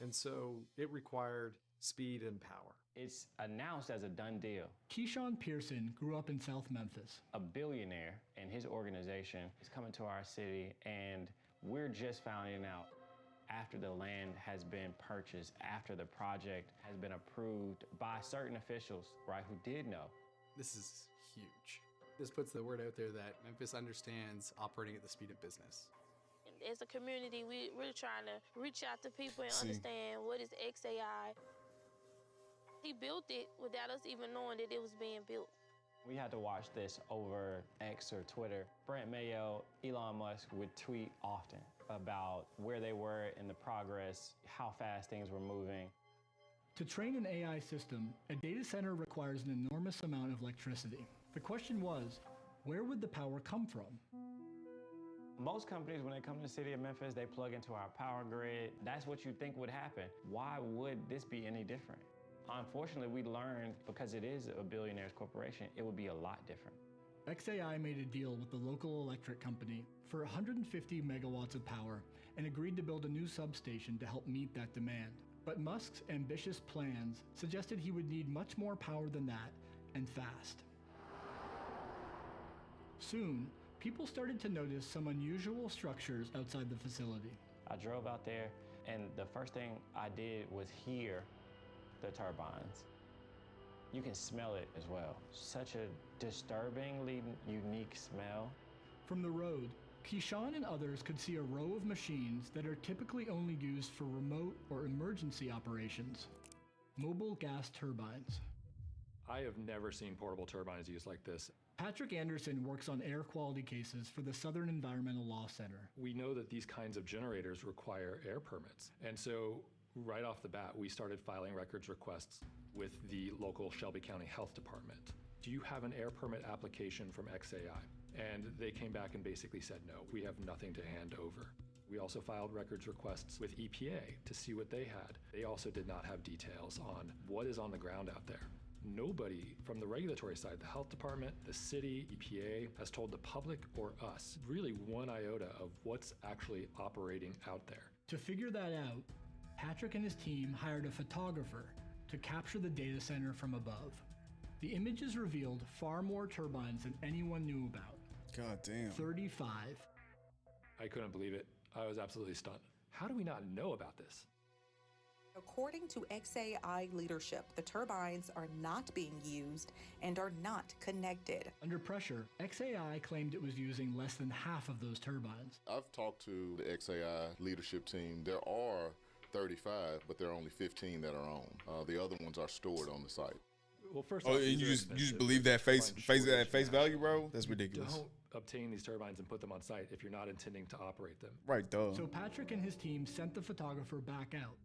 And so it required speed and power. It's announced as a done deal. Keyshawn Pearson grew up in South Memphis. A billionaire and his organization is coming to our city, and we're just finding out after the land has been purchased, after the project has been approved by certain officials, right, who did know. This is huge. This puts the word out there that Memphis understands operating at the speed of business. As a community, we're trying to reach out to people and understand what is XAI. He built it without us even knowing that it was being built. We had to watch this over X or Twitter. Brent Mayo, Elon Musk would tweet often about where they were in the progress, how fast things were moving. To train an AI system, a data center requires an enormous amount of electricity. The question was, where would the power come from? Most companies, when they come to the city of Memphis, they plug into our power grid. That's what you think would happen. Why would this be any different? Unfortunately, we learned because it is a billionaire's corporation, it would be a lot different. XAI made a deal with the local electric company for 150 megawatts of power and agreed to build a new substation to help meet that demand. But Musk's ambitious plans suggested he would need much more power than that, and fast. Soon, people started to notice some unusual structures outside the facility. I drove out there, and the first thing I did was hear the turbines. You can smell it as well. Such a disturbingly unique smell. From the road, Keyshawn and others could see a row of machines that are typically only used for remote or emergency operations. Mobile gas turbines. I have never seen portable turbines used like this. Patrick Anderson works on air quality cases for the Southern Environmental Law Center. We know that these kinds of generators require air permits. And so right off the bat, we started filing records requests with the local Shelby County Health Department. Do you have an air permit application from XAI? And they came back and basically said, no, we have nothing to hand over. We also filed records requests with EPA to see what they had. They also did not have details on what is on the ground out there. Nobody from the regulatory side, the health department, the city, EPA, has told the public or us really one iota of what's actually operating out there. To figure that out, Patrick and his team hired a photographer to capture the data center from above. The images revealed far more turbines than anyone knew about. God damn. 35. I couldn't believe it. I was absolutely stunned. How do we not know about this? According to XAI leadership, the turbines are not being used and are not connected. Under pressure, XAI claimed it was using less than half of those turbines. I've talked to the XAI leadership team. There are 35, but there are only 15 that are on. The other ones are stored on the site. Well, first Oh, off, and these you are just expensive. believe that face Shortage now. value, bro? That's ridiculous. Don't obtain these turbines and put them on site if you're not intending to operate them. Right, duh. So Patrick and his team sent the photographer back out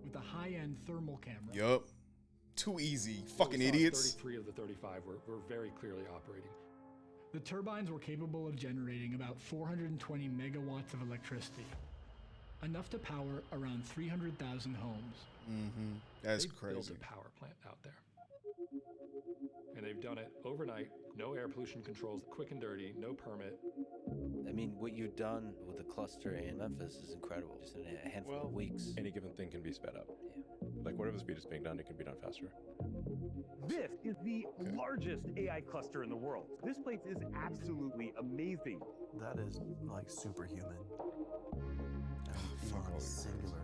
with a high-end thermal camera. Yup. Too easy. What Fucking we saw, idiots. 33 of the 35 were very clearly operating. The turbines were capable of generating about 420 megawatts of electricity, enough to power around 300,000 homes. Mm-hmm. That's They crazy. built a power plant out there. And they've done it overnight, no air pollution controls, quick and dirty, no permit. I mean, what you've done with the cluster in Memphis is incredible. Just in a handful of weeks. Any given thing can be sped up. Yeah. Like whatever speed is being done, it can be done faster. This is the largest AI cluster in the world. This place is absolutely amazing. That is like superhuman. Beyond singular.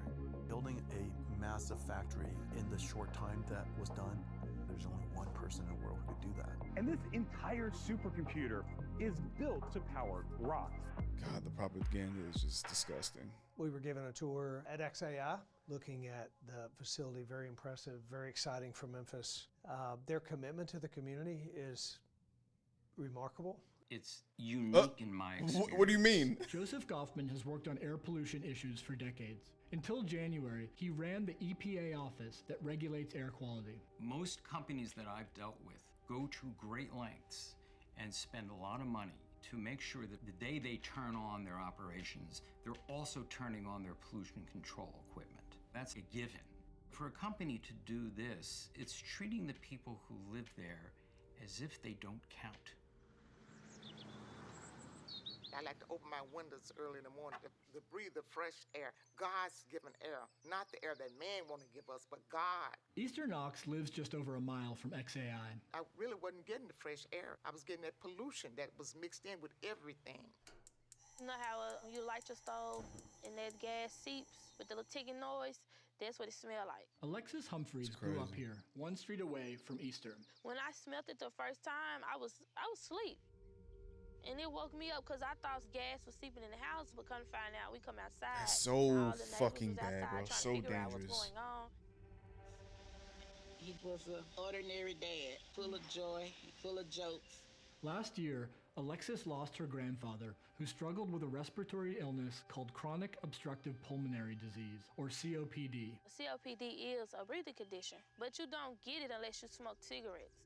Building a massive factory in the short time that was done, there's only one person in the world who could do that. And this entire supercomputer is built to power rocks. God, the propaganda is just disgusting. We were given a tour at XAI, looking at the facility. Very impressive, very exciting for Memphis. Their commitment to the community is remarkable. It's unique in my experience. What do you mean? Joseph Goffman has worked on air pollution issues for decades. Until January, he ran the EPA office that regulates air quality. Most companies that I've dealt with go to great lengths and spend a lot of money to make sure that the day they turn on their operations, they're also turning on their pollution control equipment. That's a given. For a company to do this, it's treating the people who live there as if they don't count. I like to open my windows early in the morning to breathe the fresh air, God's given air, not the air that man want to give us, but God. Easter Knox lives just over a mile from XAI. I really wasn't getting the fresh air. I was getting that pollution that was mixed in with everything. You know how you light your stove and that gas seeps with the little ticking noise? That's what it smelled like. Alexis Humphreys grew up here, 1 street away from Easter. When I smelled it the first time, I was asleep. And it woke me up because I thought gas was seeping in the house, but come find out, we come outside. That's so all the neighbors fucking was bad, outside bro. trying to So figure out dangerous. what's going on. He was an ordinary dad, full of joy, full of jokes. Last year, Alexis lost her grandfather, who struggled with a respiratory illness called chronic obstructive pulmonary disease, or COPD. COPD is a breathing condition, but you don't get it unless you smoke cigarettes.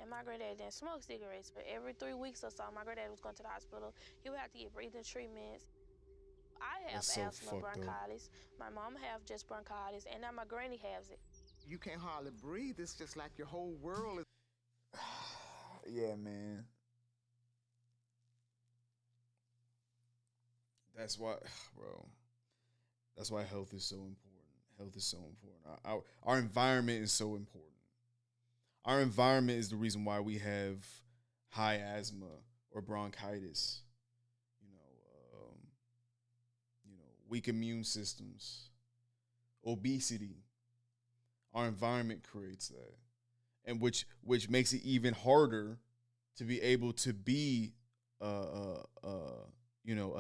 And my granddad didn't smoke cigarettes, but every 3 weeks or so, my granddad was going to the hospital. He would have to get breathing treatments. I have That's so asthma, fucked up. bronchitis. My mom have just bronchitis, and now my granny has it. You can't hardly breathe. It's just like your whole world is. Yeah, man. That's why, bro. That's why health is so important. Health is so important. Our environment is so important. Our environment is the reason why we have high asthma or bronchitis. Weak immune systems, obesity. Our environment creates that, and which makes it even harder to be able to be a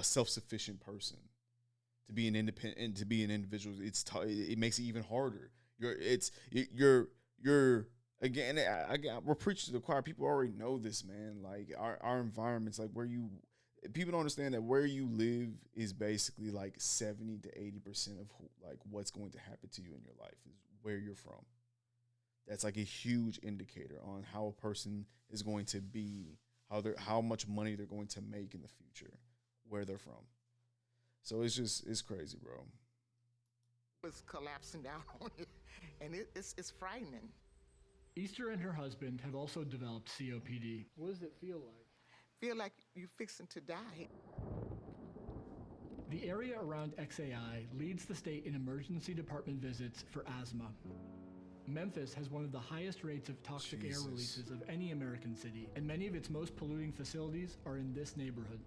self-sufficient person, to be an independent, to be an individual. It makes it even harder. You're again. We're preaching to the choir. People already know this, man. Like our environments, like people don't understand that where you live is basically like 70 to 80% of like what's going to happen to you in your life is where you're from. That's like a huge indicator on how a person is going to be, how much money they're going to make in the future, where they're from. So it's crazy, bro. It's collapsing down on you, and it's frightening. Easter and her husband have also developed COPD. What does it feel like? Feel like you're fixing to die. The area around XAI leads the state in emergency department visits for asthma. Memphis has one of the highest rates of toxic air releases of any American city, and many of its most polluting facilities are in this neighborhood.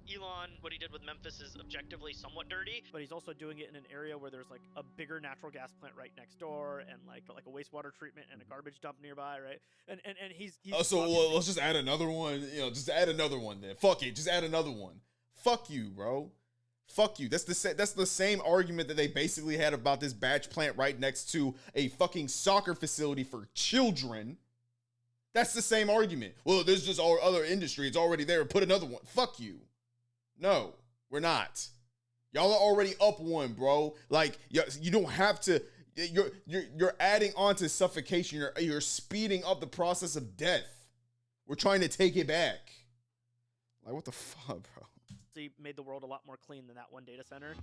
Elon, what he did with Memphis is objectively somewhat dirty, but he's also doing it in an area where there's like a bigger natural gas plant right next door, and like a wastewater treatment and a garbage dump nearby, right? And he's let's just add another one. Just add another one then. Fuck it, just add another one. Fuck you, bro. Fuck you. That's the same argument that they basically had about this batch plant right next to a fucking soccer facility for children. That's the same argument. Well, there's just all other industry. It's already there. Put another one. Fuck you. No, we're not. Y'all are already up one, bro. Like you don't have to. You're adding on to suffocation. You're speeding up the process of death. We're trying to take it back. Like what the fuck, bro? He made the world a lot more clean than that one data center.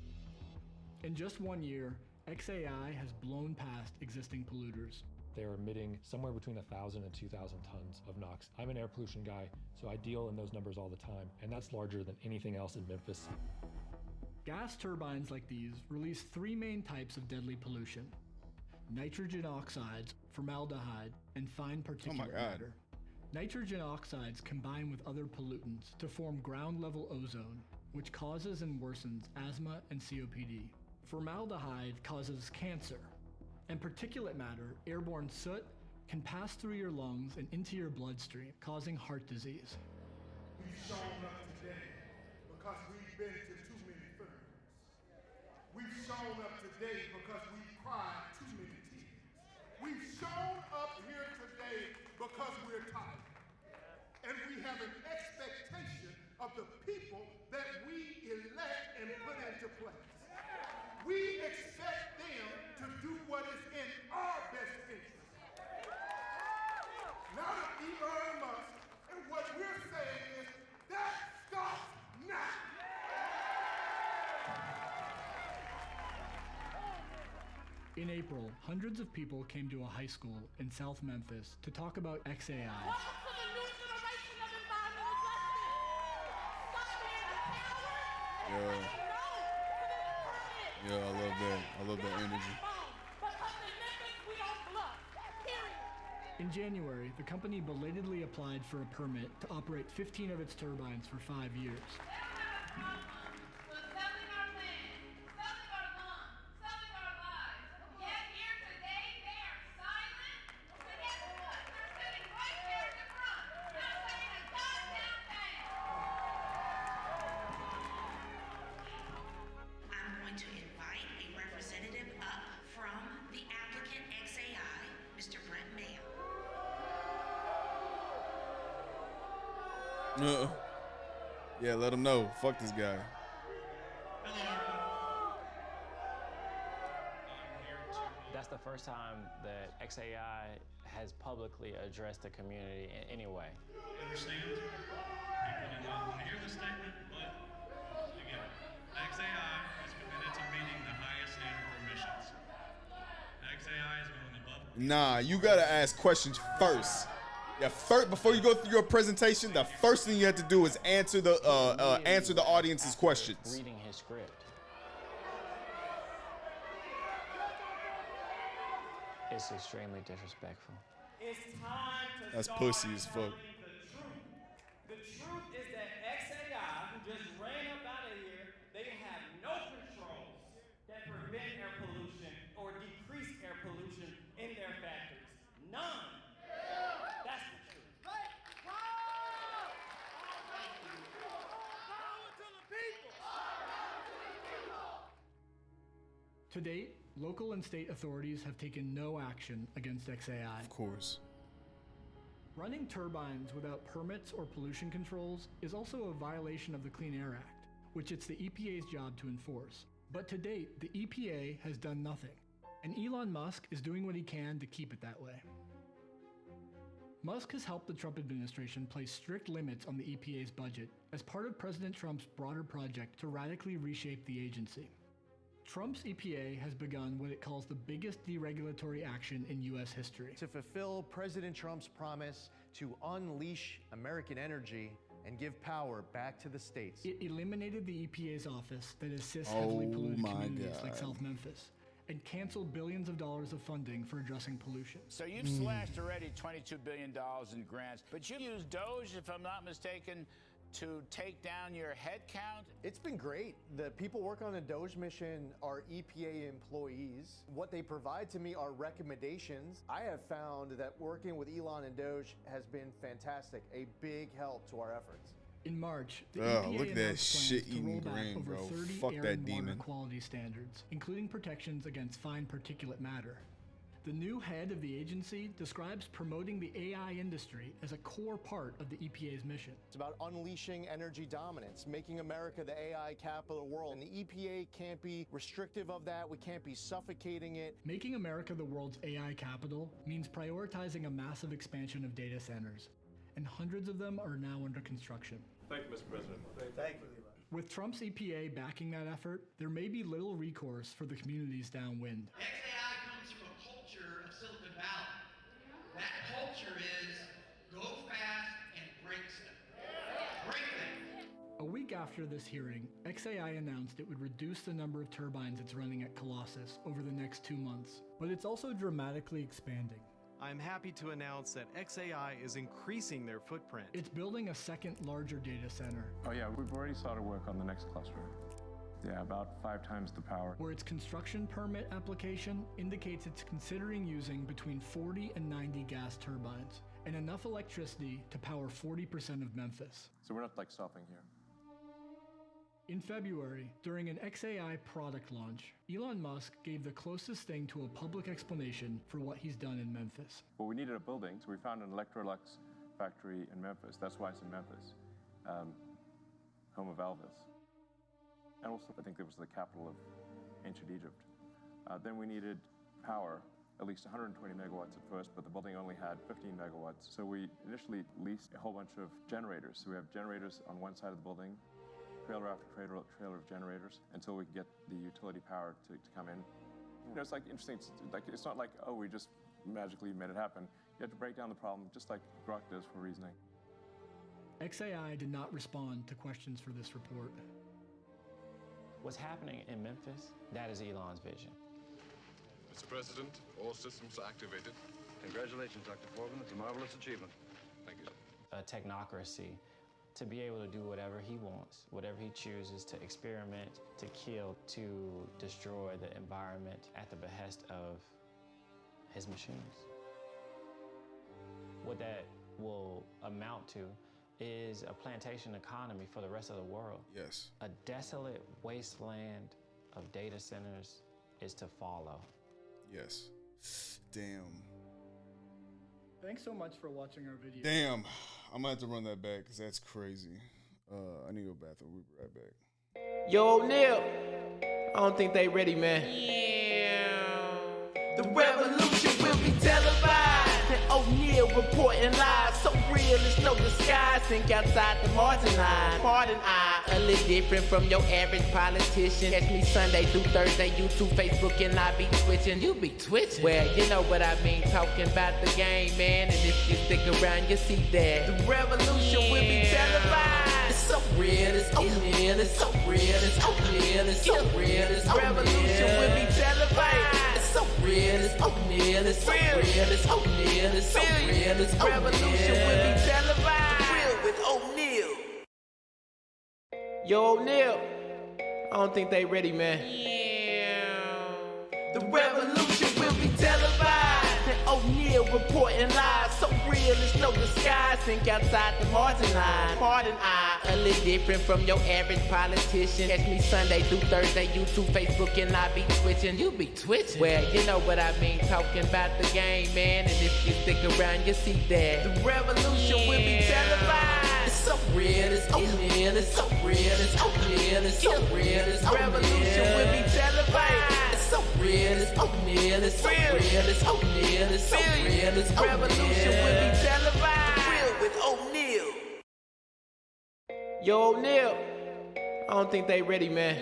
In just 1 year, XAI has blown past existing polluters. They're emitting somewhere between 1,000 and 2,000 tons of NOx. I'm an air pollution guy, so I deal in those numbers all the time, and that's larger than anything else in Memphis. Gas turbines like these release three main types of deadly pollution: nitrogen oxides, formaldehyde, and fine particulate matter. Nitrogen oxides combine with other pollutants to form ground-level ozone, which causes and worsens asthma and COPD. Formaldehyde causes cancer, and particulate matter, airborne soot, can pass through your lungs and into your bloodstream, causing heart disease. We've shown up today because we've been to too many funerals. We've shown up today because we've cried too many tears. We've shown up here today because we're tired. And we have an expectation of the people that we elect and put into place. We expect them to do what is in our best interest. Not of Elon Musk. And what we're saying is that stops now. In April, hundreds of people came to a high school in South Memphis to talk about XAI. Yeah, I love that. I love that energy. In January, the company belatedly applied for a permit to operate 15 of its turbines for 5 years. Yeah, let him know. Fuck this guy. That's the first time that XAI has publicly addressed the community in any way. I understand. People do not want to hear this statement, but again, XAI is committed to meeting the highest standard for emissions. XAI is going above Nah, you gotta ask questions first. Yeah, first before you go through your presentation, the first thing you have to do is answer the audience's questions. Reading his script. It's extremely disrespectful. It's time to That's start pussy as fuck. telling the truth. The truth is that XAI, who just ran up out of here, they have no controls that prevent air pollution or decrease air pollution in their factories. None. That's the truth. To date, local and state authorities have taken no action against XAI. Of course. Running turbines without permits or pollution controls is also a violation of the Clean Air Act, which it's the EPA's job to enforce. But to date, the EPA has done nothing, and Elon Musk is doing what he can to keep it that way. Musk has helped the Trump administration place strict limits on the EPA's budget as part of President Trump's broader project to radically reshape the agency. Trump's EPA has begun what it calls the biggest deregulatory action in U.S. history. To fulfill President Trump's promise to unleash American energy and give power back to the states. It eliminated the EPA's office that assists heavily polluted communities like South Memphis and canceled billions of dollars of funding for addressing pollution. So you've slashed already $22 billion in grants, but you used Doge, if I'm not mistaken, to take down your head count? It's been great. The people working on the Doge mission are EPA employees. What they provide to me are recommendations. I have found that working with Elon and Doge has been fantastic, a big help to our efforts. In March, the EPA look at that announced plans shit-eating to roll back grain, over bro. 30 Fuck air that and water demon. quality standards, including protections against fine particulate matter. The new head of the agency describes promoting the AI industry as a core part of the EPA's mission. It's about unleashing energy dominance, making America the AI capital of the world. And the EPA can't be restrictive of that. We can't be suffocating it. Making America the world's AI capital means prioritizing a massive expansion of data centers, and hundreds of them are now under construction. Thank you, Mr. President. Thank you. With Trump's EPA backing that effort, there may be little recourse for the communities downwind. XAI comes from a culture of Silicon Valley. That culture is go fast and break stuff. Break things. A week after this hearing, XAI announced it would reduce the number of turbines it's running at Colossus over the next 2 months, but it's also dramatically expanding. I'm happy to announce that XAI is increasing their footprint. It's building a second larger data center. Oh yeah, we've already started work on the next cluster. Yeah, about 5 times the power. Where its construction permit application indicates it's considering using between 40 and 90 gas turbines, and enough electricity to power 40% of Memphis. So we're not like stopping here. In February, during an XAI product launch, Elon Musk gave the closest thing to a public explanation for what he's done in Memphis. Well, we needed a building, so we found an Electrolux factory in Memphis. That's why it's in Memphis, home of Elvis. And also, I think it was the capital of ancient Egypt. Then we needed power, at least 120 megawatts at first, but the building only had 15 megawatts. So we initially leased a whole bunch of generators. So we have generators on one side of the building, trailer after trailer of generators, until we can get the utility power to come in. You know, it's like interesting. It's not like, oh, we just magically made it happen. You have to break down the problem, just like Grok does for reasoning. XAI did not respond to questions for this report. What's happening in Memphis, that is Elon's vision. Mr. President, all systems are activated. Congratulations, Dr. Foreman. It's a marvelous achievement. Thank you. A technocracy, to be able to do whatever he wants, whatever he chooses, to experiment, to kill, to destroy the environment at the behest of his machines. What that will amount to is a plantation economy for the rest of the world. Yes. A desolate wasteland of data centers is to follow. Yes. Damn. Thanks so much for watching our video. Damn. I'm gonna have to run that back because that's crazy. I need to go to the bathroom. We'll be right back. Yo, Neil. I don't think they ready, man. Yeah. The revolution will be televised. O'Neal reporting live, so real, it's no disguise. Think outside the margin line. Pardon, I a little different from your average politician. Catch me Sunday through Thursday, YouTube, Facebook, and I be twitching. You be twitching. Well, you know what I mean, talking about the game, man. And if you stick around, you see that the revolution will be televised. It's so real, it's O'Neal, it's so real, it's O'Neal, it's so real, it's revolution will be televised. It's so real, it's O'Neal, it's so real, it's O'Neal, it's so real, it's revolution will be televised. Real with O'Neal. Yo, O'Neal, I don't think they ready, man. The revolution will be televised. And O'Neal reporting live, so real, it's no disguise. Think outside the margin line. Pardon, I a little different from your average politician. Catch me Sunday through Thursday, YouTube, Facebook, and I be twitching. You be twitching. Well, you know what I mean, talking about the game, man. And if you stick around, you see that the revolution will be televised. It's so real, it's O'Neal, it's so real, it's O'Neal, it's so real, it's revolution will be televised. It's so real, it's O'Neal, it's so real, it's O'Neal, it's so real, it's revolution will be televised. Real with O'Neal. Yo, O'Neal, I don't think they ready, man.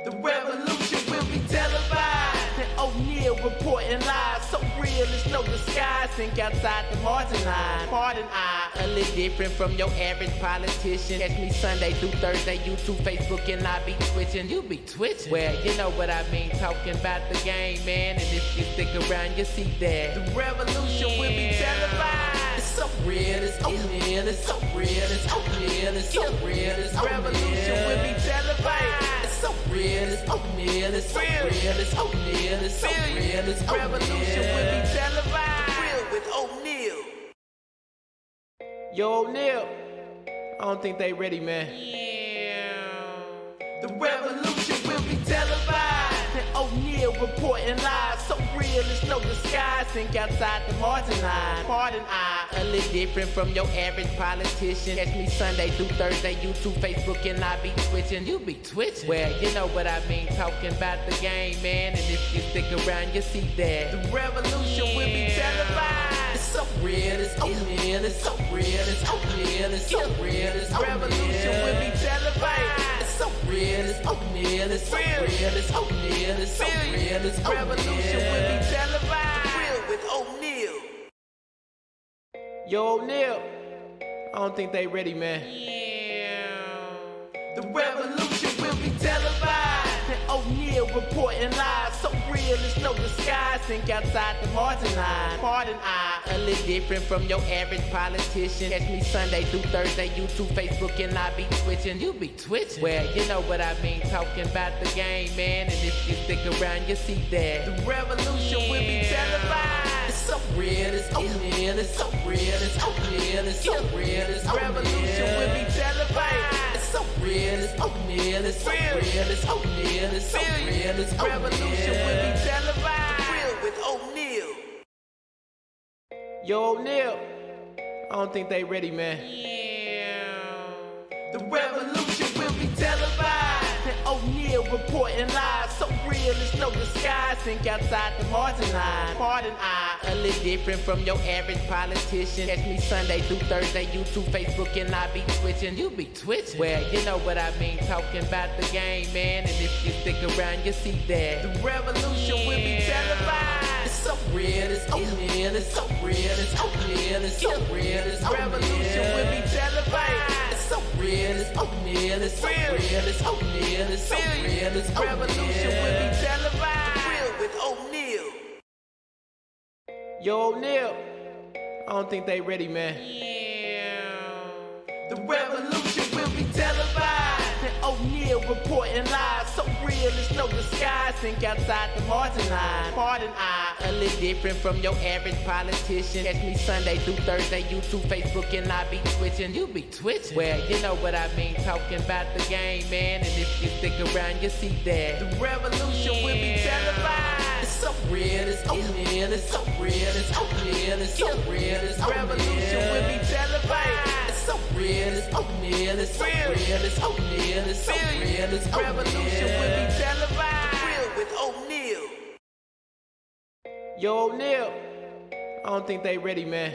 The revolution will be televised. And O'Neal reporting live, so real, it's no disguise. Think outside the margin line. Pardon, I a little different from your average politician. Catch me Sunday through Thursday, YouTube, Facebook, and I be twitching. You be twitching. Well, you know what I mean, talking about the game, man. And if you stick around, you see that the revolution will be televised. It's so real, it's O'Neal, it's so real, it's O'Neal, it's so real, it's revolution will be televised. It's so real, it's O'Neal, it's so real, it's O'Neal, it's so real, it's revolution will be televised. Real with O'Neal. Yo, O'Neal, I don't think they ready, man. The revolution will be televised. And O'Neal reporting live, so real, it's no disguise. Think outside the margin line. Pardon, I a little different from your average politician. Catch me Sunday through Thursday, YouTube, Facebook, and I be twitching. You be twitching. Well, you know what I mean, talking about the game, man. And if you stick around, you see that the revolution will be televised. It's so real, it's O'Neal, it's so real, it's O'Neal, it's so real, it's revolution will be televised. It's so real, it's O'Neal, it's so real, it's O'Neal, it's so real, it's revolution will be televised. Real with O'Neal. Yo, O'Neal, I don't think they ready, man. The revolution will be televised. And O'Neal reporting live, so real, it's no disguise. Think outside the margin line. Pardon, I a little different from your average politician. Catch me Sunday through Thursday, YouTube, Facebook, and I be twitching. You be twitching. Well, you know what I mean, talking about the game, man. And if you stick around, you see that the revolution will be televised. It's so real, it's O'Neal, it's so real, it's O'Neal, it's so real, it's revolution will be televised. It's so real, it's O'Neal, it's so real, it's O'Neal, it's so real, it's revolution will be televised. Real with O'Neal. Yo, O'Neal, I don't think they ready, man. The revolution will be televised. And O'Neal reporting live, so real, it's no disguise. Think outside the margin line. Pardon, I a little different from your average politician. Catch me Sunday through Thursday, YouTube, Facebook, and I be twitching. You be twitching. Well, you know what I mean, talking about the game, man. And if you stick around, you see that the revolution will be televised. It's so real, it's O'Neal, it's so real, it's O'Neal, it's so real, it's revolution will be televised. It's so real, it's O'Neal, it's so real, it's O'Neal, it's so real, it's revolution will be televised. Real with O'Neal. Yo, O'Neal, I don't think they ready, man. The revolution will be televised. And O'Neal reporting live, so real, it's no disguise. Think outside the margin line. Pardon, I a little different from your average politician. Catch me Sunday through Thursday, YouTube, Facebook, and I be twitching. You be twitching. Well, you know what I mean, talking about the game, man. And if you stick around, you see that the revolution will be televised. It's so real, it's O'Neal, it's so real, it's O'Neal, it's so real, it's revolution will be televised. It's so real, it's O'Neal, it's so real, it's O'Neal, it's so real, it's revolution will be televised. Real with O'Neal. Yo, O'Neal, I don't think they ready, man.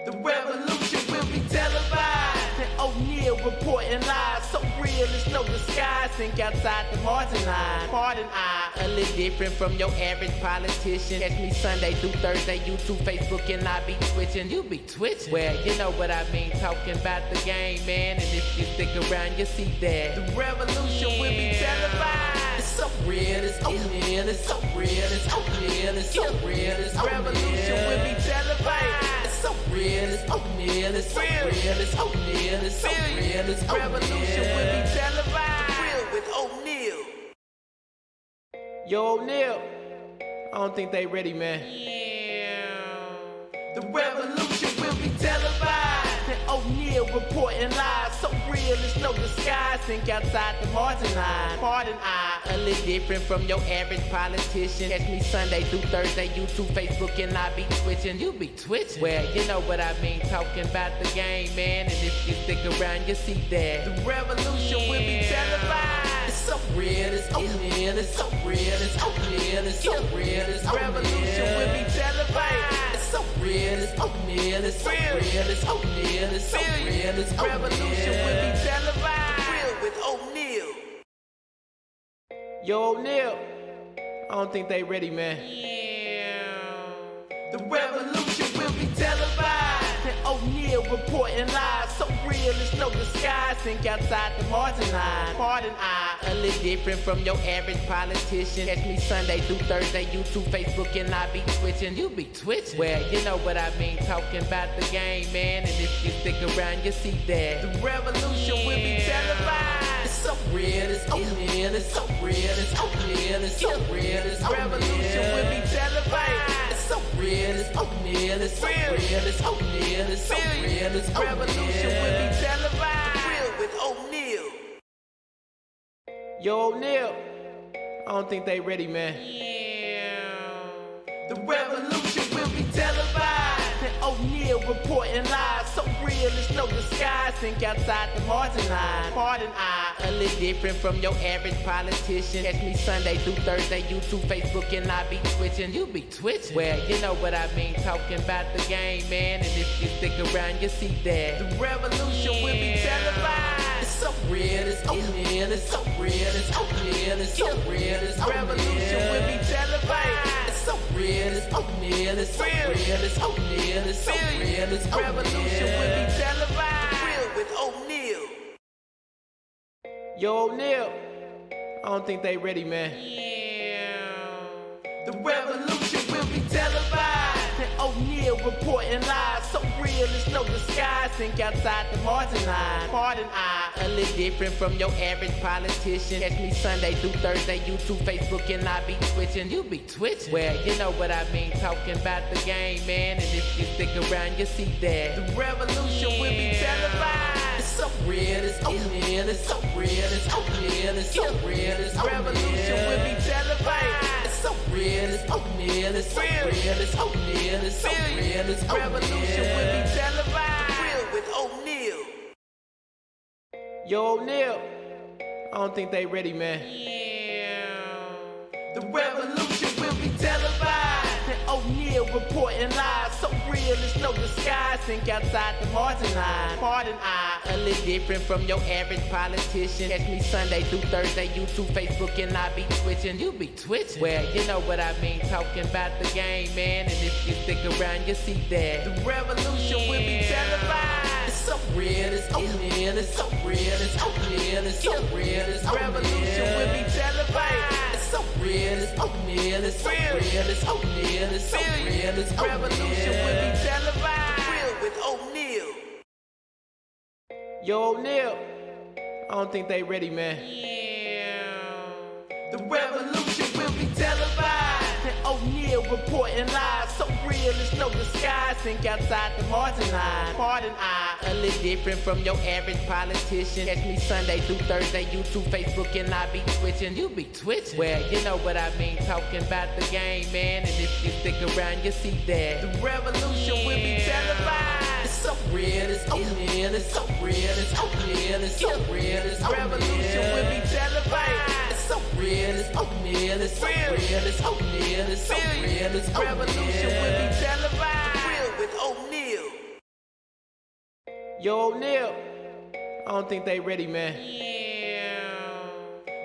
The revolution will be televised. And O'Neal reporting live. So real, it's no disguise. Think outside the margin line. Pardon, I a little different from your average politician. Catch me Sunday through Thursday, YouTube, Facebook, and I be twitching. You be twitching. Well, you know what I mean. Talking about the game, man. And if you stick around, you see that the revolution will be televised. It's so real, it's O'Neal. It's so real, it's O'Neal. It's so real, it's revolution will be televised. It's so real, it's O'Neal. It's so real, it's O'Neal. It's so real, it's revolution will be televised. Real with O'Neal. Yo, O'Neal, I don't think they ready, man. The revolution will be televised. And O'Neal reporting live. So real, it's no disguise. Think outside the margin line. Pardon, I a little different from your average politician. Catch me Sunday through Thursday, YouTube, Facebook, and I be twitching. You be twitching. Well, you know what I mean. Talking about the game, man. And if you stick around, you see that the revolution will be televised. It's so real, it's O'Neal. It's so real, it's O'Neal. It's so real, it's revolution will be televised. It's so real, it's O'Neal. It's so real, it's O'Neal. It's so real, it's revolution will be televised. Real with O'Neal. Yo, O'Neal, I don't think they ready, man. The revolution will be televised. And O'Neal reporting live. So real, it's no disguise. Think outside the margin line. Pardon, I a little different from your average politician. Catch me Sunday through Thursday, YouTube, Facebook, and I be twitching. You be twitching. Well, you know what I mean. Talking about the game, man. And if you stick around, you see that the revolution will be televised. It's so real, it's O'Neal. It's so real, it's O'Neal. It's so real, it's revolution will be televised. It's so real, it's O'Neal. It's so real, it's O'Neal. It's so real, it's revolution will be televised. Real with O'Neal. Yo, O'Neal, I don't think they ready, man. The revolution will be televised. And O'Neal reporting live. So real, it's no disguise. Think outside the margin line. Pardon, I a little different from your average politician. Catch me Sunday through Thursday, YouTube, Facebook, and I be twitching. You be twitching. Well, you know what I mean. Talking about the game, man. And if you stick around, you see that the revolution will be televised. It's so real, it's O'Neal. It's so real, it's O'Neal. It's so real, it's revolution will be televised. It's so real, it's O'Neal. It's so real, it's O'Neal. It's so real, it's revolution will be televised. Real with O'Neal. Yo, O'Neal, I don't think they ready, man. The revolution will be televised. And O'Neal reporting live. So real, it's no disguise. Think outside the margin line. Pardon, I a little different from your average politician. Catch me Sunday through Thursday, YouTube, Facebook, and I be twitching. You be twitching. Well, you know what I mean. Talking about the game, man. And if you stick around, you see that the revolution will be televised. It's so real, it's O'Neal. It's so real, it's O'Neal. It's so real, it's revolution will be televised. It's so real, it's O'Neal. It's so real, it's O'Neal. It's so real, it's revolution will be televised. Real with O'Neal. Yo, O'Neal, I don't think they ready, man. The revolution will be televised. And O'Neal reporting live. So real, it's no disguise. Think outside the margin line. Pardon, I a little different from your average politician. Catch me Sunday through Thursday, YouTube, Facebook, and I be twitching. You be twitching. Well, you know what I mean. Talking about the game, man. And if you stick around, you see that the revolution will be televised. It's so real, it's O'Neal. It's so real, it's O'Neal. It's so real, it's revolution will be televised. It's so real, it's O'Neal. It's so real, it's O'Neal. It's so real, it's revolution will be televised. Real with O'Neal. Yo, O'Neal, I don't think they ready, man. The revolution will be televised. And O'Neal reporting live. So real, it's no disguise. Think outside the margin line. Pardon, I a little different from your average politician. Catch me Sunday through Thursday, YouTube, Facebook, and I be twitching. You be twitching. Well, you know what I mean. Talking about the game, man. And if you stick around, you see that the revolution will be televised. It's so real, it's O'Neal. It's so real, it's O'Neal. It's so real, it's revolution will be televised. It's so real, it's O'Neal, it's so real, it's O'Neal, it's so real, it's revolution will be televised. Real with O'Neal. Yo, O'Neal, I don't think they ready, man.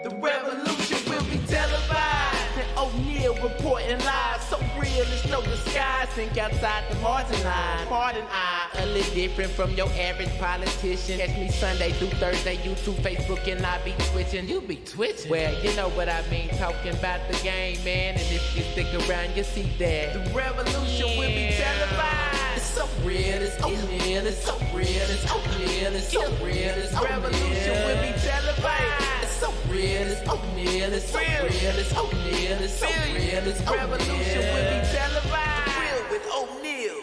The revolution will be televised. And O'Neal reporting live. So real, there's no disguise. Think outside the margin line. Pardon, I a little different from your average politician. Catch me Sunday through Thursday, YouTube, Facebook, and I be twitching. You be twitching. Well, you know what I mean. Talking about the game, man. And if you stick around, you see that the revolution will be televised. It's so real, it's O'Neal, it's so real, it's O'Neal, it's so real, it's revolution will be televised. It's so real, it's O'Neal, it's so real, it's O'Neal, it's so real, it's revolution will be televised. Real with O'Neal.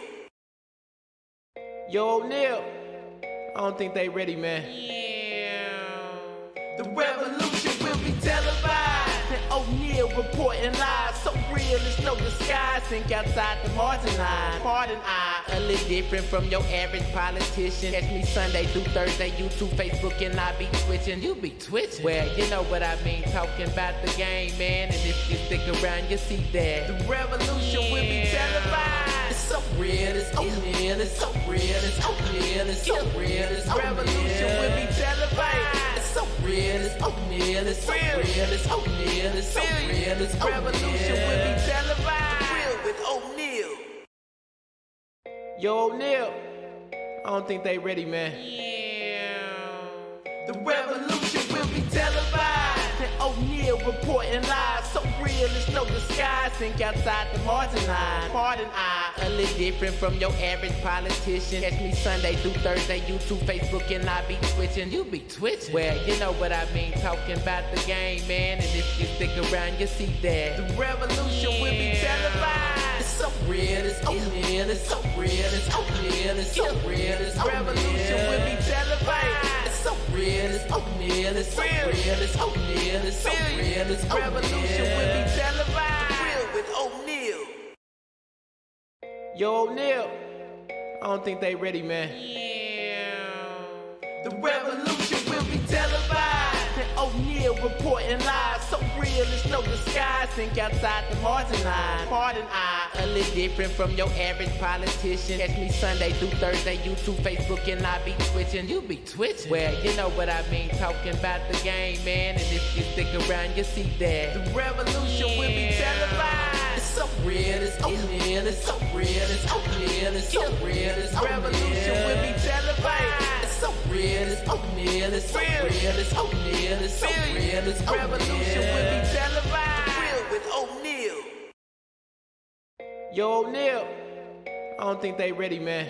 Yo, O'Neal, I don't think they ready, man. The revolution will be televised. And O'Neal reporting live. So real, there's no disguise. Think outside the margin line. Pardon, I a little different from your average politician. Catch me Sunday through Thursday, YouTube, Facebook, and I be twitching. You be twitching. Well, you know what I mean. Talking about the game, man. And if you stick around, you see that the revolution will be televised. It's so real, it's O'Neal, it's so real, it's O'Neal, it's so real, it's revolution will be televised. It's so real, it's O'Neal, it's so real, it's O'Neal, it's so real, it's revolution will be televised. Real with O'Neal. Yo, O'Neal, I don't think they ready, man. The revolution will be televised. And O'Neal reporting live. So real, there's no disguise. Think outside the margin line. Pardon, I a little different from your average politician. Catch me Sunday through Thursday, YouTube, Facebook, and I be twitching. You be twitching. Well, you know what I mean. Talking about the game, man. And if you stick around, you see that the revolution will be televised. It's so real, it's O'Neal, it's so real, it's O'Neal, it's so real, it's revolution will be televised. It's so real, it's O'Neal, it's so real, it's O'Neal, it's so real, it's revolution will be televised. Real with O'Neal. Yo, O'Neal, I don't think they ready, man. The revolution will be televised. And O'Neal reporting live. So real, there's no disguise. Think outside the margin line. Pardon, I a little different from your average politician. Catch me Sunday through Thursday, YouTube, Facebook, and I be twitching. You be twitching. Well, you know what I mean. Talking about the game, man. And if you stick around, you see that the revolution will be televised. It's so real, it's O'Neal, it's so real, it's O'Neal, it's so real, it's revolution will be televised. It's so real, it's O'Neal, it's so real, it's O'Neal, it's so real, it's revolution will be televised. Real with O'Neal. Yo, O'Neal, I don't think they ready, man.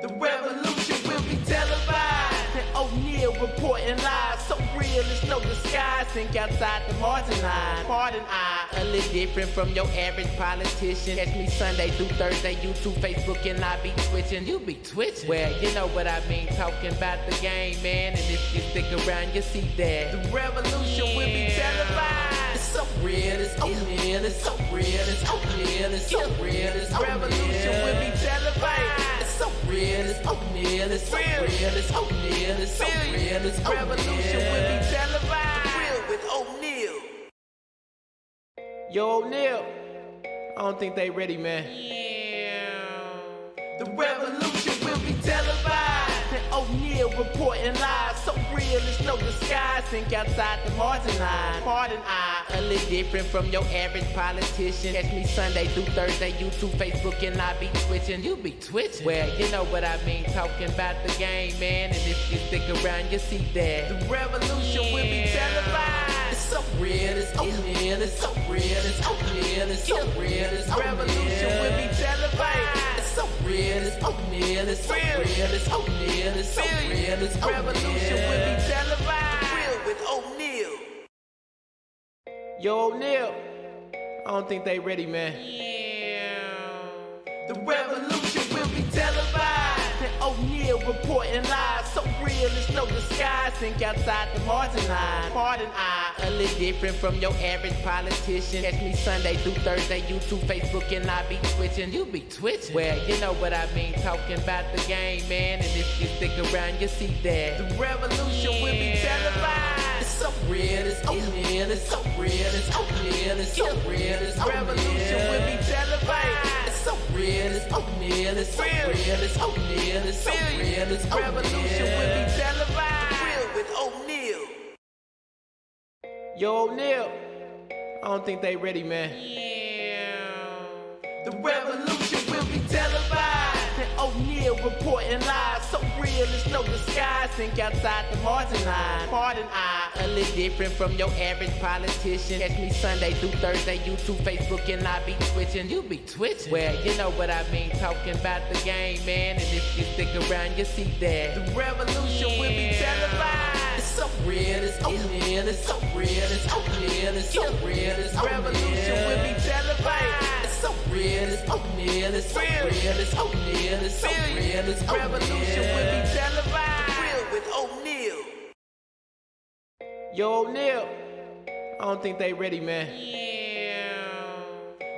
The revolution will be televised. And O'Neal reporting live. So real, there's no disguise. Think outside the margin line. Pardon, I a little different from your average politician. Catch me Sunday through Thursday, YouTube, Facebook, and I be twitching. You be twitching. Well, you know what I mean. Talking about the game, man. And if you stick around, you see that the revolution will be televised. It's so real, it's O'Neal, it's so real, it's O'Neal, it's so real, it's revolution will be televised. It's so real, it's O'Neal, it's so real, it's O'Neal, it's so real, it's revolution will be televised. Real with O'Neal. Yo, O'Neal, I don't think they ready, man. The revolution will be televised. And O'Neal reporting live. So real, there's no disguise. Think outside the margin line. Pardon, I a little different from your average politician. Catch me Sunday through Thursday, YouTube, Facebook, and I be twitching. You be twitching. Well, you know what I mean. Talking about the game, man. And if you stick around, you see that the revolution will be televised. It's so real, it's O'Neal, it's so real, it's O'Neal, it's so real, it's revolution will be televised. It's so real, it's O'Neal, it's so real, it's O'Neal, it's so real, it's revolution will be televised. Real with O'Neal. Yo, O'Neal, I don't think they ready, man. The revolution will be televised. And O'Neal reporting live. So real, there's no disguise. Think outside the margin line. Pardon, I a little different from your average politician. Catch me Sunday through Thursday, YouTube, Facebook, and I be twitching. You be twitching. Well, you know what I mean. Talking about the game, man. And if you stick around, you see that the revolution will be televised. It's so real, it's oatmeal, it's so real, it's oatmeal, it's so real, it's revolution will be televised. It's so real, it's oatmeal, it's so real, it's oatmeal, it's so real, it's revolution will be televised. Real with O'Neal. Yo, O'Neal, I don't think they ready, man. The revolution will be televised. And O'Neal reporting live. So real, it's no disguise. Think outside the margin line. Pardon, I a little different from your average politician. Catch me Sunday through Thursday, YouTube, Facebook, and I be twitching. You be twitching. Well, you know what I mean. Talking about the game, man. And if you stick around, you see that the revolution will be televised. It's so real, it's O'Neal, it's so real, it's O'Neal, it's so real, it's revolution will be televised. It's so real, it's O'Neal, it's so real, it's O'Neal, it's so real, it's revolution will be televised. Real with O'Neal. Yo, O'Neal, I don't think they ready, man.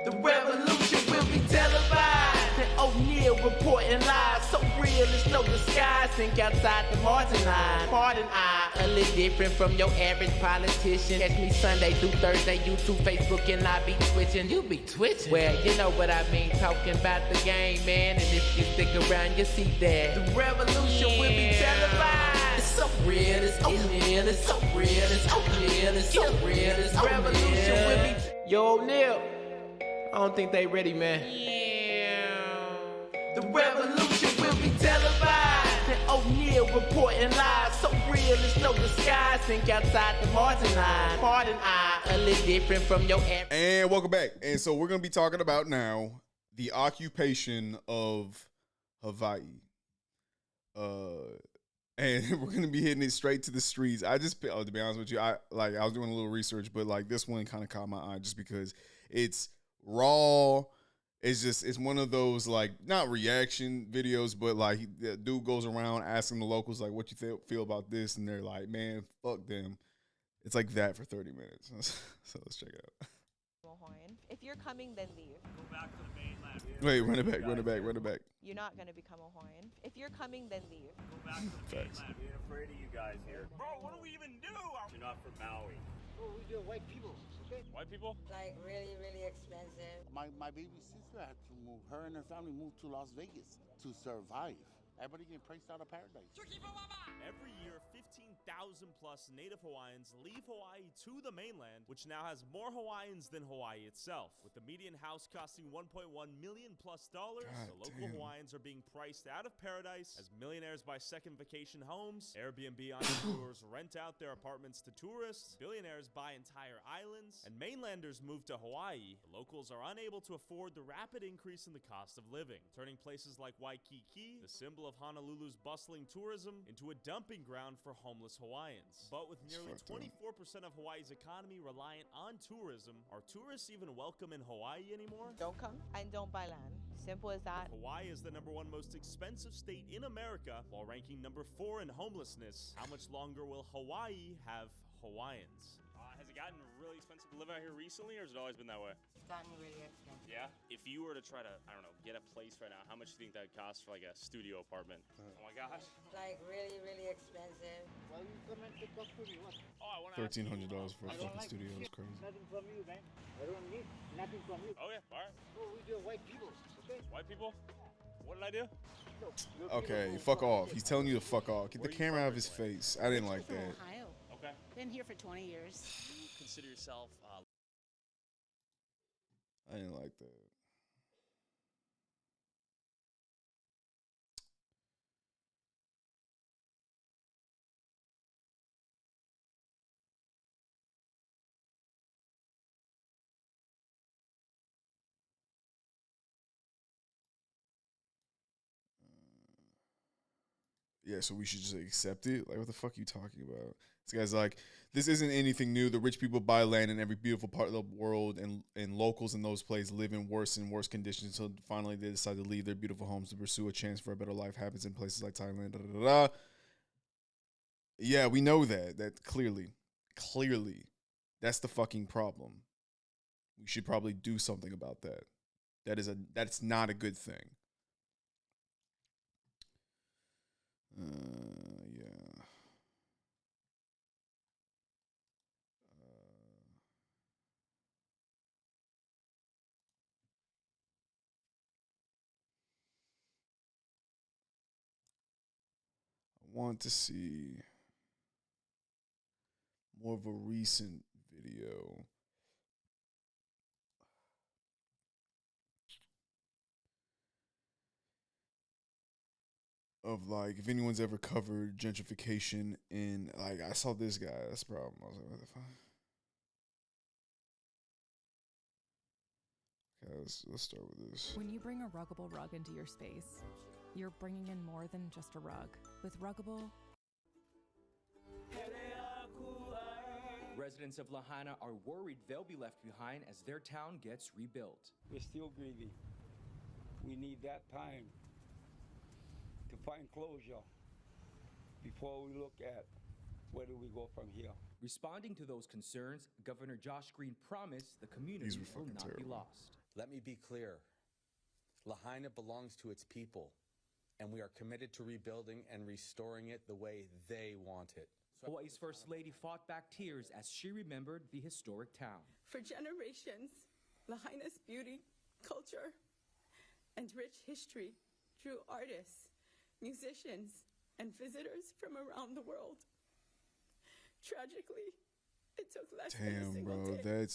The revolution will be televised. And O'Neal reporting live. So real, it's no disguise. Think outside the margin line. Pardon, I a little different from your average politician. Catch me Sunday through Thursday, YouTube, Facebook, and I be twitching. You be twitching. Well, you know what I mean. Talking about the game, man. And if you stick around, you see that the revolution will be televised. It's so real, it's O'Neal, it's so real, it's O'Neal, it's so real, it's revolution will be. Yo, O'Neal, I don't think they ready, man. The revolution will be televised. And O'Neal reporting live. So real, it's no disguise. Think outside the margin line. Pardon, I a little different from your average. And welcome back. And so we're going to be talking about now the occupation of Hawaii. And we're going to be hitting it straight to the streets. To be honest with you, I was doing a little research, but like this one kind of caught my eye just because it's raw. It's one of those like not reaction videos, but like the dude goes around asking the locals like, what you feel about this, and they're like, man, fuck them. It's like that for 30 minutes. So let's check it out. If you're coming, then leave. Go back to the mainland. Wait, run it back. You're not gonna become a Hawaiian. If you're coming, then leave. Go back to the mainland. Being afraid of you guys here. Bro, what do we even do? You're not from Maui. Oh, we do white people. Okay. White people? Like really, really expensive. My baby sister had to move. Her and her family moved to Las Vegas to survive. Everybody getting priced out of paradise. Every year, 15,000 plus Native Hawaiians leave Hawaii to the mainland, which now has more Hawaiians than Hawaii itself. With the median house costing $1.1 million plus, the local Hawaiians are being priced out of paradise as millionaires buy second vacation homes, Airbnb entrepreneurs rent out their apartments to tourists, billionaires buy entire islands, and mainlanders move to Hawaii. The locals are unable to afford the rapid increase in the cost of living, turning places like Waikiki, the symbol of Honolulu's bustling tourism, into a dumping ground for homeless Hawaiians. But with nearly 24% of Hawaii's economy reliant on tourism, are tourists even welcome in Hawaii anymore? Don't come and don't buy land. Simple as that. Hawaii is the #1 most expensive state in America, while ranking #4 in homelessness. How much longer will Hawaii have Hawaiians? Has it gotten really expensive to live out here recently, or has it always been that way? It's gotten really expensive. Yeah? If you were to try to, I don't know, get a place right now, how much do you think that would cost for like a studio apartment? Oh my gosh. Like really, really expensive. Well, you come and pick up for me. What? Oh, I want to $1,300 for a fucking studio is crazy. Nothing from you, man. I don't need nothing from you. Oh yeah, all right. Oh, we do white people. Okay. White people? What did I do? Okay, fuck off. He's telling you to fuck off. Get the camera out of his face. I didn't like that. Ohio. Okay. Been here for 20 years. Do you consider yourself I didn't like that. Yeah, so we should just accept it? Like, what the fuck are you talking about? This guy's like, this isn't anything new. The rich people buy land in every beautiful part of the world, and locals in those places live in worse and worse conditions until finally they decide to leave their beautiful homes to pursue a chance for a better life. Happens in places like Thailand. Da, da, da, da. Yeah, we know that. That clearly. That's the fucking problem. We should probably do something about that. That's not a good thing. Yeah. want to see more of a recent video. Of like, if anyone's ever covered gentrification in, like, I saw this guy. That's the problem. I was like, what the fuck? Okay, let's start with this. When you bring a Ruggable rug into your space, you're bringing in more than just a rug. With Ruggable, Residents of Lahaina are worried they'll be left behind as their town gets rebuilt. We're still grieving. We need that time to find closure before we look at where do we go from here. Responding to those concerns, Governor Josh Green promised the community will not be lost. Let me be clear. Lahaina belongs to its people, and we are committed to rebuilding and restoring it the way they want it. Hawaii's First Lady fought back tears as she remembered the historic town. For generations, Lahaina's beauty, culture, and rich history drew artists, musicians, and visitors from around the world. Tragically, it took less than a single day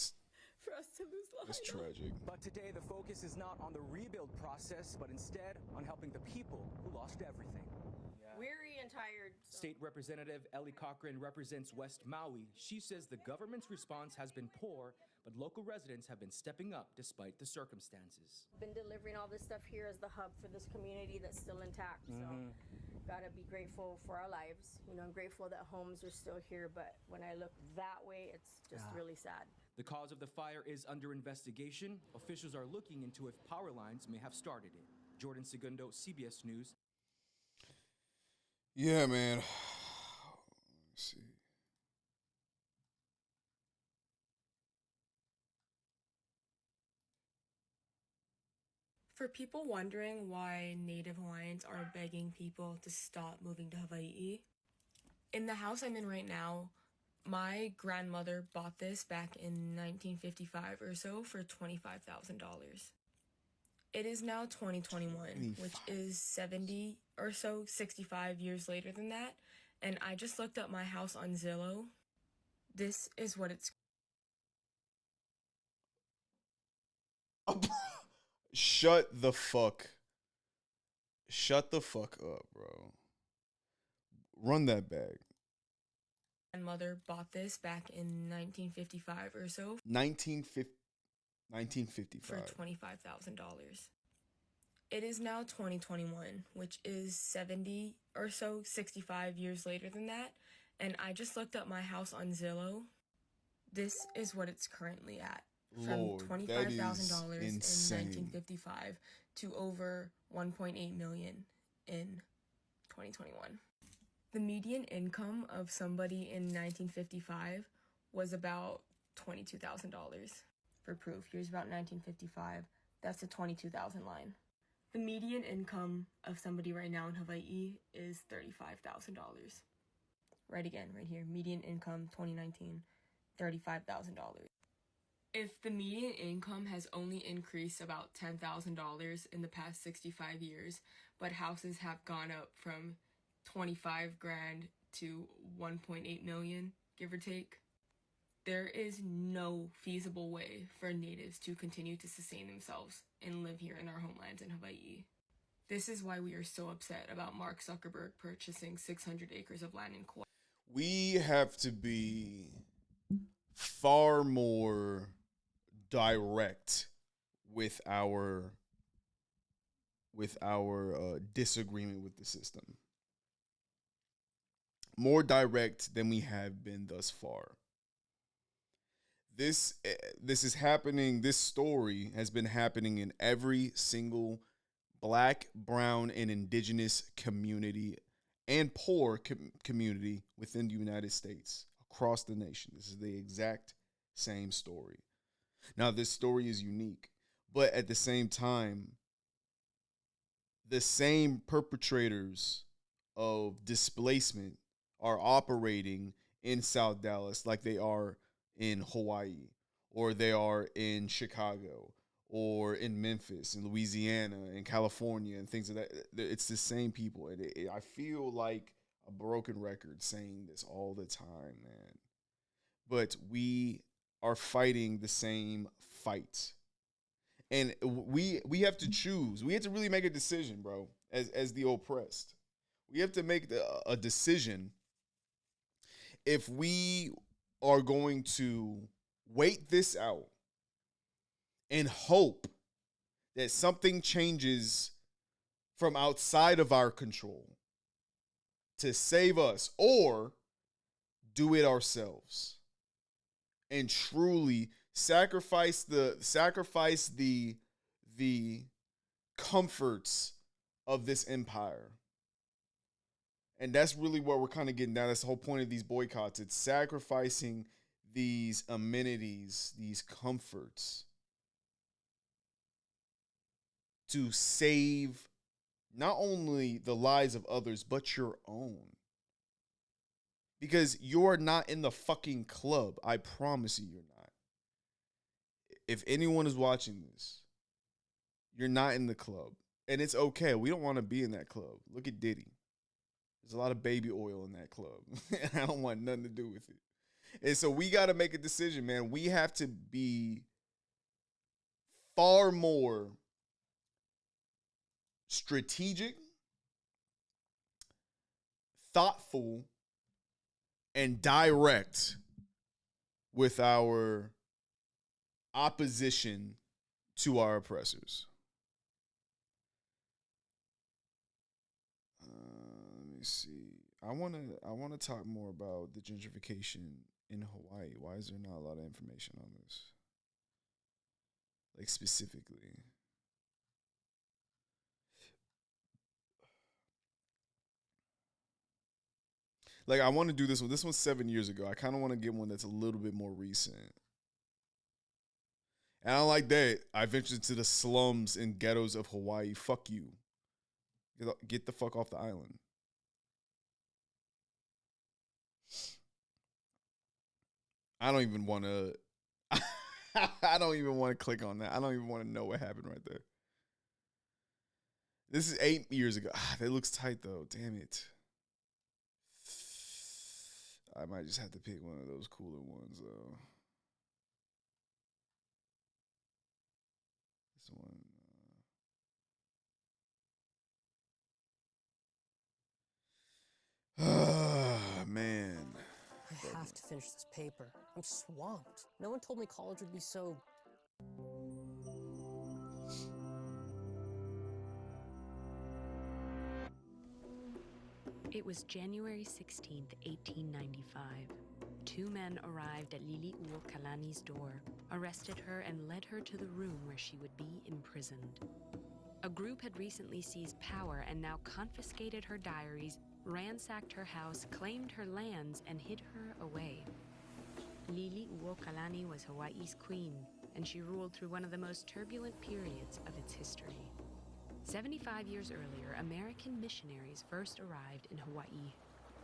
for us to lose Lahaina. That's tragic. But today the focus is not on the rebuild process, but instead on helping the people who lost everything. Weary and tired. State Representative Ellie Cochran represents West Maui. She says the government's response has been poor, but local residents have been stepping up despite the circumstances. Been delivering all this stuff here as the hub for this community that's still intact. So gotta be grateful for our lives. You know, I'm grateful that homes are still here, but when I look that way, it's just really sad. The cause of the fire is under investigation. Officials are looking into if power lines may have started it. Jordan Segundo, CBS News. Yeah, man. Let's see. For people wondering why Native Hawaiians are begging people to stop moving to Hawaii, in the house I'm in right now, my grandmother bought this back in 1955 or so for $25,000. It is now 2021, which is 70 or so, 65 years later than that, and I just looked up my house on Zillow. This is what it's... Shut the fuck up, bro. Run that back. My mother bought this back in 1955 or so. 1955. For $25,000. It is now 2021, which is 70 or so, 65 years later than that, and I just looked up my house on Zillow. This is what it's currently at. From $25,000 in 1955 to over $1.8 million in 2021. The median income of somebody in 1955 was about $22,000. For proof, here's about 1955. That's the 22,000 line. The median income of somebody right now in Hawaii is $35,000. Right again, right here. Median income 2019, $35,000. If the median income has only increased about $10,000 in the past 65 years, but houses have gone up from 25 grand to 1.8 million, give or take, there is no feasible way for natives to continue to sustain themselves and live here in our homelands in Hawaii. This is why we are so upset about Mark Zuckerberg purchasing 600 acres of land in Kauai. We have to be far more direct with our disagreement with the system. More direct than we have been thus far. This is happening. This story has been happening in every single Black, brown, and indigenous community and poor community within the United States, across the nation. This is the exact same story. Now, this story is unique, but at the same time, the same perpetrators of displacement are operating in South Dallas like they are in Hawaii, or they are in Chicago, or in Memphis, in Louisiana, in California, and things like that. It's the same people. And I feel like a broken record saying this all the time, man. But we are fighting the same fight. And we have to choose. We have to really make a decision, bro, as the oppressed. We have to make a decision if we are going to wait this out and hope that something changes from outside of our control to save us, or do it ourselves and truly sacrifice the comforts of this empire. And that's really what we're kind of getting down. That's the whole point of these boycotts. It's sacrificing these amenities, these comforts, to save not only the lives of others, but your own. Because you're not in the fucking club. I promise you, you're not. If anyone is watching this, you're not in the club. And it's okay. We don't want to be in that club. Look at Diddy. There's a lot of baby oil in that club. I don't want nothing to do with it. And so we got to make a decision, man. We have to be far more strategic, thoughtful, and direct with our opposition to our oppressors. Let me see. I want to talk more about the gentrification in Hawaii. Why is there not a lot of information on this? Like specifically. Like, I want to do this one. This one's 7 years ago. I kind of want to get one that's a little bit more recent. And I don't like that. I ventured to the slums and ghettos of Hawaii. Fuck you. Get the fuck off the island. I don't even want to. I don't even want to click on that. I don't even want to know what happened right there. This is 8 years ago. That looks tight though. Damn it. I might just have to pick one of those cooler ones though. This one. Man. I have to finish this paper. I'm swamped. No one told me college would be so... It was January 16th, 1895. Two men arrived at Lili'uokalani's door, arrested her, and led her to the room where she would be imprisoned. A group had recently seized power and now confiscated her diaries, ransacked her house, claimed her lands, and hid her away. Lili'uokalani was Hawaii's queen, and she ruled through one of the most turbulent periods of its history. 75 years earlier, American missionaries first arrived in Hawaii.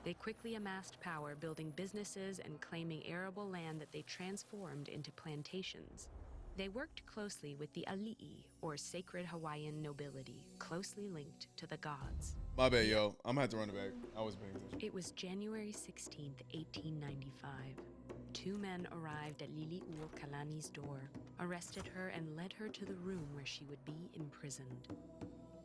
They quickly amassed power, building businesses and claiming arable land that they transformed into plantations. They worked closely with the ali'i, or sacred Hawaiian nobility, closely linked to the gods. My bad, yo. I'm gonna have to run it back. I was paying attention. It was January 16th, 1895. Two men arrived at Lili'uokalani's door, arrested her, and led her to the room where she would be imprisoned.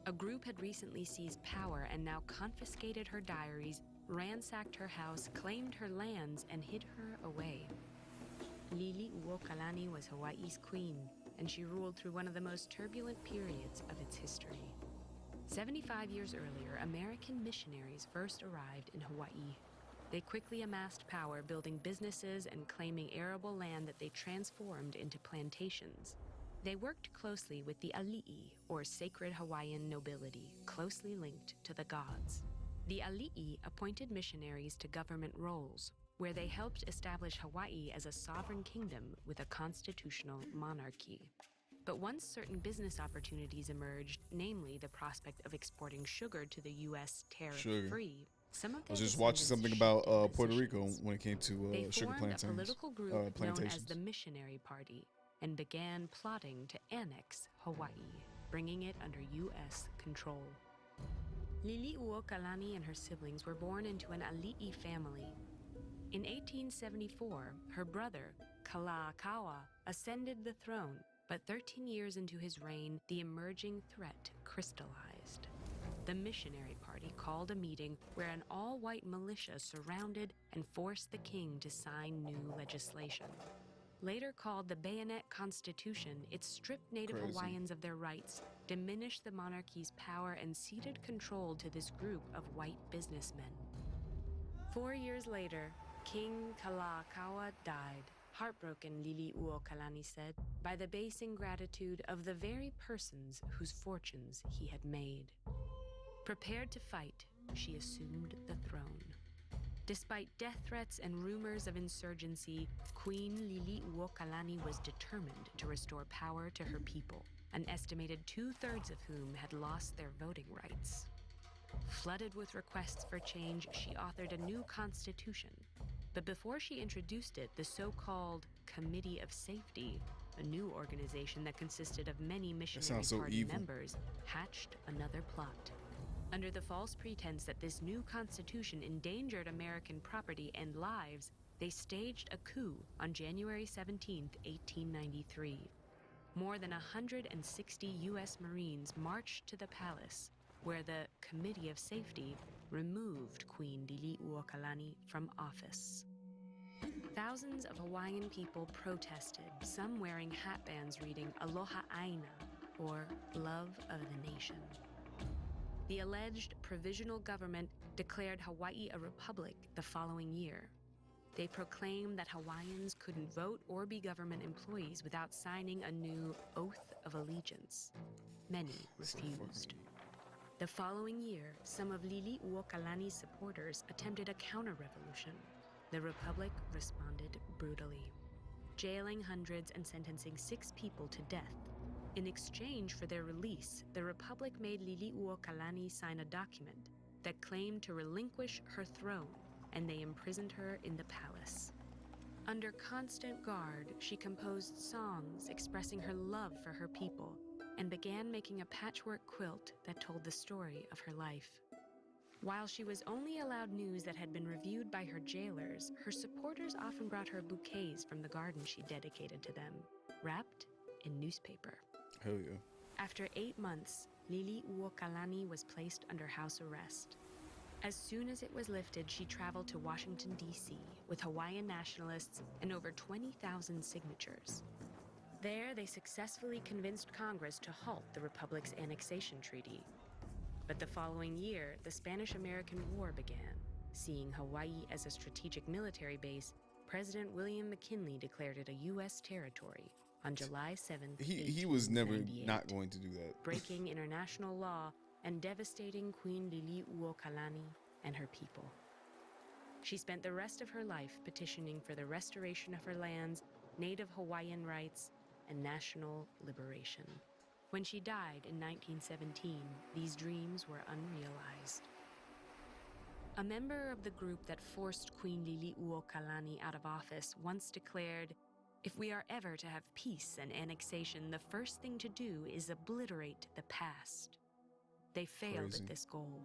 A group had recently seized power and now confiscated her diaries, ransacked her house, claimed her lands, and hid her away. Lili'uokalani was Hawaii's queen, and she ruled through one of the most turbulent periods of its history. 75 years earlier, American missionaries first arrived in Hawaii. They quickly amassed power, building businesses and claiming arable land that they transformed into plantations. They worked closely with the ali'i, or sacred Hawaiian nobility, closely linked to the gods. The ali'i appointed missionaries to government roles, where they helped establish Hawaii as a sovereign kingdom with a constitutional monarchy. But once certain business opportunities emerged, namely the prospect of exporting sugar to the U.S. tariff-free, some of I was just watching something about Puerto Rico when it came to sugar plantations. They formed a political group known as the plantations. Missionary Party and began plotting to annex Hawaii, bringing it under U.S. control. Liliuokalani and her siblings were born into an Ali'i family. In 1874, her brother, Kalakaua, ascended the throne, but 13 years into his reign, the emerging threat crystallized. The missionary party called a meeting where an all-white militia surrounded and forced the king to sign new legislation. Later called the Bayonet Constitution, it stripped Native Hawaiians of their rights, diminished the monarchy's power, and ceded control to this group of white businessmen. 4 years later, King Kalakaua died. Heartbroken, Liliuokalani said, by the base ingratitude of the very persons whose fortunes he had made. Prepared to fight, she assumed the throne. Despite death threats and rumors of insurgency, Queen Liliuokalani was determined to restore power to her people, an estimated 2/3 of whom had lost their voting rights. Flooded with requests for change, she authored a new constitution. But before she introduced it, the so-called Committee of Safety, a new organization that consisted of many missionary party members, hatched another plot. Under the false pretense that this new constitution endangered American property and lives, they staged a coup on January 17, 1893. More than 160 U.S. Marines marched to the palace, where the Committee of Safety removed Queen Liliuokalani from office. Thousands of Hawaiian people protested, some wearing hatbands reading Aloha Aina, or Love of the Nation. The alleged provisional government declared Hawaii a republic the following year. They proclaimed that Hawaiians couldn't vote or be government employees without signing a new Oath of Allegiance. Many refused. The following year, some of Liliuokalani's supporters attempted a counter-revolution. The Republic responded brutally, jailing hundreds and sentencing 6 people to death. In exchange for their release, the Republic made Liliuokalani sign a document that claimed to relinquish her throne, and they imprisoned her in the palace. Under constant guard, she composed songs expressing her love for her people and began making a patchwork quilt that told the story of her life. While she was only allowed news that had been reviewed by her jailers, her supporters often brought her bouquets from the garden she dedicated to them, wrapped in newspaper. Hell yeah. After 8 months, Liliuokalani was placed under house arrest. As soon as it was lifted, she traveled to Washington, D.C. with Hawaiian nationalists and over 20,000 signatures. There, they successfully convinced Congress to halt the Republic's annexation treaty. But the following year, the Spanish-American War began. Seeing Hawaii as a strategic military base, President William McKinley declared it a U.S. territory on July 7th, He was never not going to do that. breaking international law and devastating Queen Liliuokalani and her people. She spent the rest of her life petitioning for the restoration of her lands, Native Hawaiian rights, and national liberation. When she died in 1917, these dreams were unrealized. A member of the group that forced Queen Liliuokalani out of office once declared, "If we are ever to have peace and annexation, the first thing to do is obliterate the past." They failed at this goal.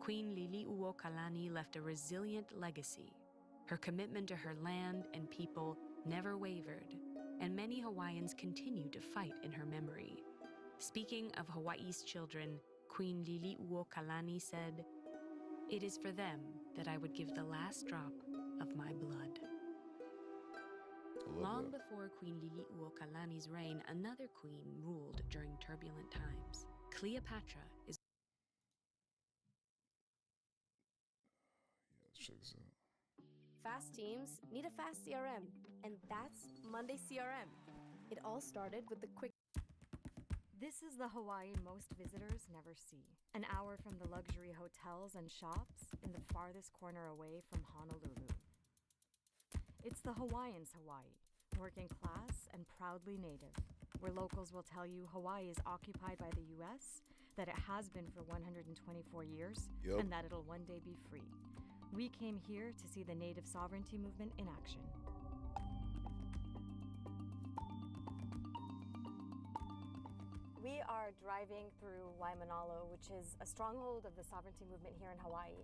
Queen Liliuokalani left a resilient legacy. Her commitment to her land and people never wavered, and many Hawaiians continue to fight in her memory. Speaking of Hawaii's children, Queen Liliuokalani said, "It is for them that I would give the last drop of my blood." Long before Queen Liliuokalani's reign, another queen ruled during turbulent times. Cleopatra is... Let's check this out. Fast teams need a fast CRM, and that's Monday CRM. It all started with the quick... This is the Hawaii most visitors never see. An hour from the luxury hotels and shops in the farthest corner away from Honolulu. It's the Hawaiians' Hawaii, working class and proudly native, where locals will tell you Hawaii is occupied by the U.S., that it has been for 124 years, and that it'll one day be free. We came here to see the native sovereignty movement in action. We are driving through Waimanalo, which is a stronghold of the sovereignty movement here in Hawaii.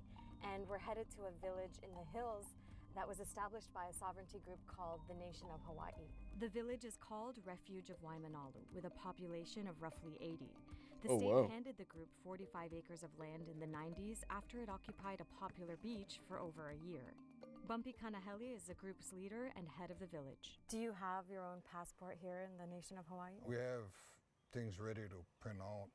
And we're headed to a village in the hills that was established by a sovereignty group called the Nation of Hawaii. The village is called Refuge of Waimanalo, with a population of roughly 80. The state handed the group 45 acres of land in the 90s after it occupied a popular beach for over a year. Bumpy Kanahele is the group's leader and head of the village. Do you have your own passport here in the Nation of Hawaii? We have things ready to print out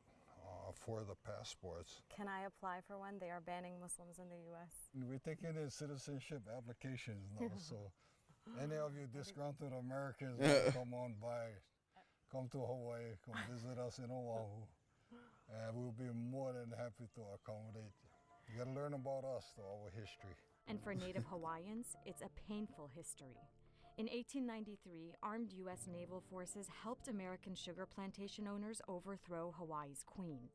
for the passports. Can I apply for one? They are banning Muslims in the U.S. We're taking in citizenship applications now, so any of you disgruntled Americans come on by, come to Hawaii, come visit us in Oahu, and we'll be more than happy to accommodate you. You gotta learn about us, our history. And for Native Hawaiians, it's a painful history. In 1893, armed U.S. naval forces helped American sugar plantation owners overthrow Hawaii's queen.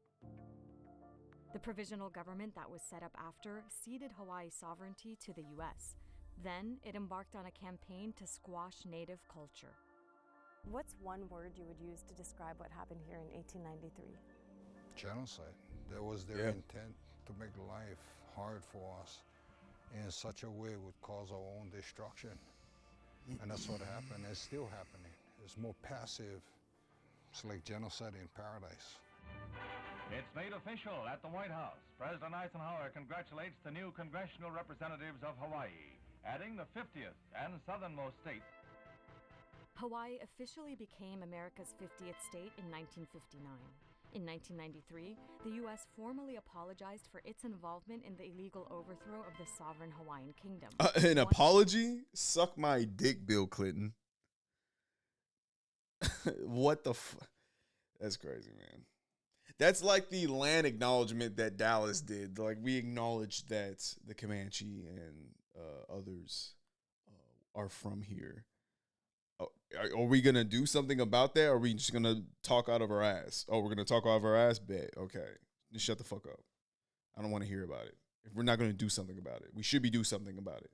The provisional government that was set up after ceded Hawaii's sovereignty to the U.S. Then it embarked on a campaign to squash Native culture. What's one word you would use to describe what happened here in 1893? Genocide. That was their intent, to make life hard for us in such a way it would cause our own destruction. And that's what happened. It's still happening. It's more passive. It's like genocide in paradise. It's made official at the White House. President Eisenhower congratulates the new congressional representatives of Hawaii, adding the 50th and southernmost state. Hawaii officially became America's 50th state in 1959. In 1993, the U.S. formally apologized for its involvement in the illegal overthrow of the sovereign Hawaiian kingdom. An apology? Suck my dick, Bill Clinton. What the That's crazy, man. That's like the land acknowledgement that Dallas did. Like, we acknowledge that the Comanche and others are from here. Are we going to do something about that? Or are we just going to talk out of our ass? Oh, we're going to talk out of our ass? Bet. Okay. Just shut the fuck up. I don't want to hear about it. If we're not going to do something about it, we should be doing something about it.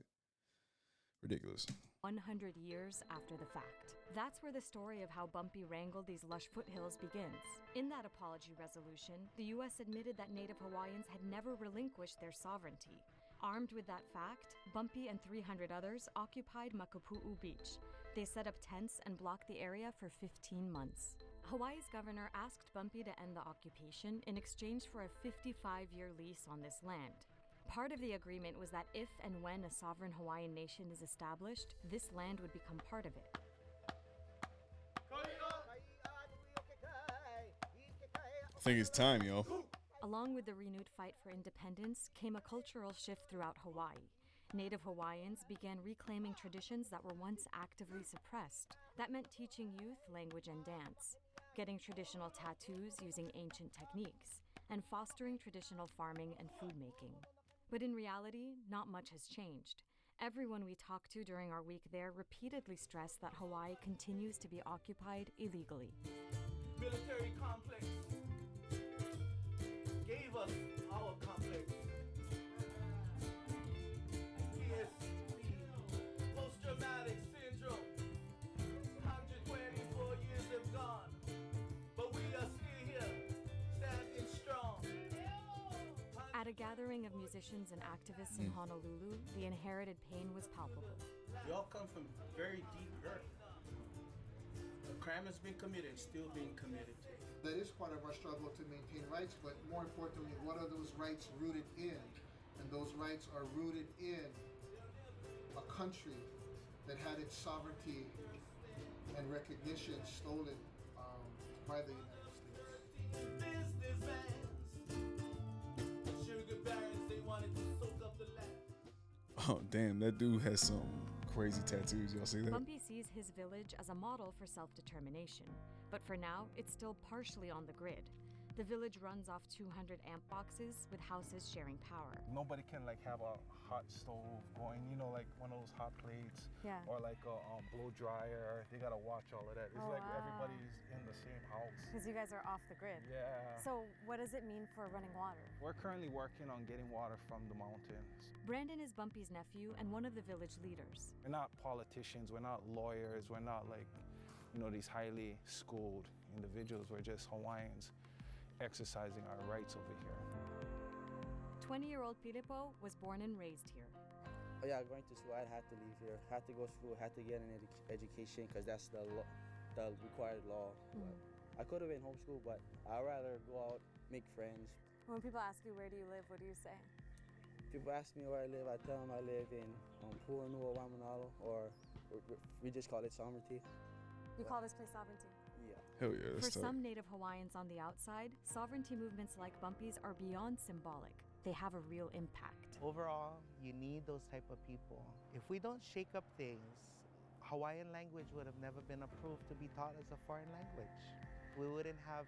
Ridiculous. 100 years after the fact. That's where the story of how Bumpy wrangled these lush foothills begins. In that apology resolution, the U.S. admitted that Native Hawaiians had never relinquished their sovereignty. Armed with that fact, Bumpy and 300 others occupied Makapu'u Beach. They set up tents and blocked the area for 15 months. Hawaii's governor asked Bumpy to end the occupation in exchange for a 55-year lease on this land. Part of the agreement was that if and when a sovereign Hawaiian nation is established, this land would become part of it. I think it's time, yo. Along with the renewed fight for independence came a cultural shift throughout Hawaii. Native Hawaiians began reclaiming traditions that were once actively suppressed. That meant teaching youth language and dance, getting traditional tattoos using ancient techniques, and fostering traditional farming and food making. But in reality, not much has changed. Everyone we talked to during our week there repeatedly stressed that Hawaii continues to be occupied illegally. Military complex gave us our complex. Post-traumatic syndrome. 124 years have gone, but we are still here, standing strong. At a gathering of musicians and activists in Honolulu, the inherited pain was palpable. We all come from very deep hurt. A crime has been committed, still being committed. That is part of our struggle to maintain rights, but more importantly, what are those rights rooted in? And those rights are rooted in a country that had its sovereignty and recognition stolen by the United States. Sugar barons, they wanted to soak up the land. Oh, damn, that dude has some crazy tattoos. Y'all see that? Bumpy sees his village as a model for self-determination, but for now, it's still partially on the grid. The village runs off 200 amp boxes with houses sharing power. Nobody can like have a hot stove going, you know, like one of those hot plates, or like a blow dryer. They gotta watch all of that. It's like everybody's in the same house. Because you guys are off the grid. Yeah. So what does it mean for running water? We're currently working on getting water from the mountains. Brandon is Bumpy's nephew and one of the village leaders. We're not politicians, we're not lawyers, we're not like these highly schooled individuals. We're just Hawaiians exercising our rights over here. 20-year-old Filippo was born and raised here. Oh yeah, going to school, I had to leave here. Had to go to school, had to get an education because that's the required law. I could have been homeschooled, but I'd rather go out, make friends. When people ask you where do you live, what do you say? People ask me where I live, I tell them I live in Pu'anua, Waimanalo, or we just call it Sovereignty. You call this place Sovereignty? Yeah. Hell yeah, For that's tight. some Native Hawaiians on the outside, sovereignty movements like Bumpy's are beyond symbolic. They have a real impact. Overall, you need those type of people. If we don't shake up things, Hawaiian language would have never been approved to be taught as a foreign language. We wouldn't have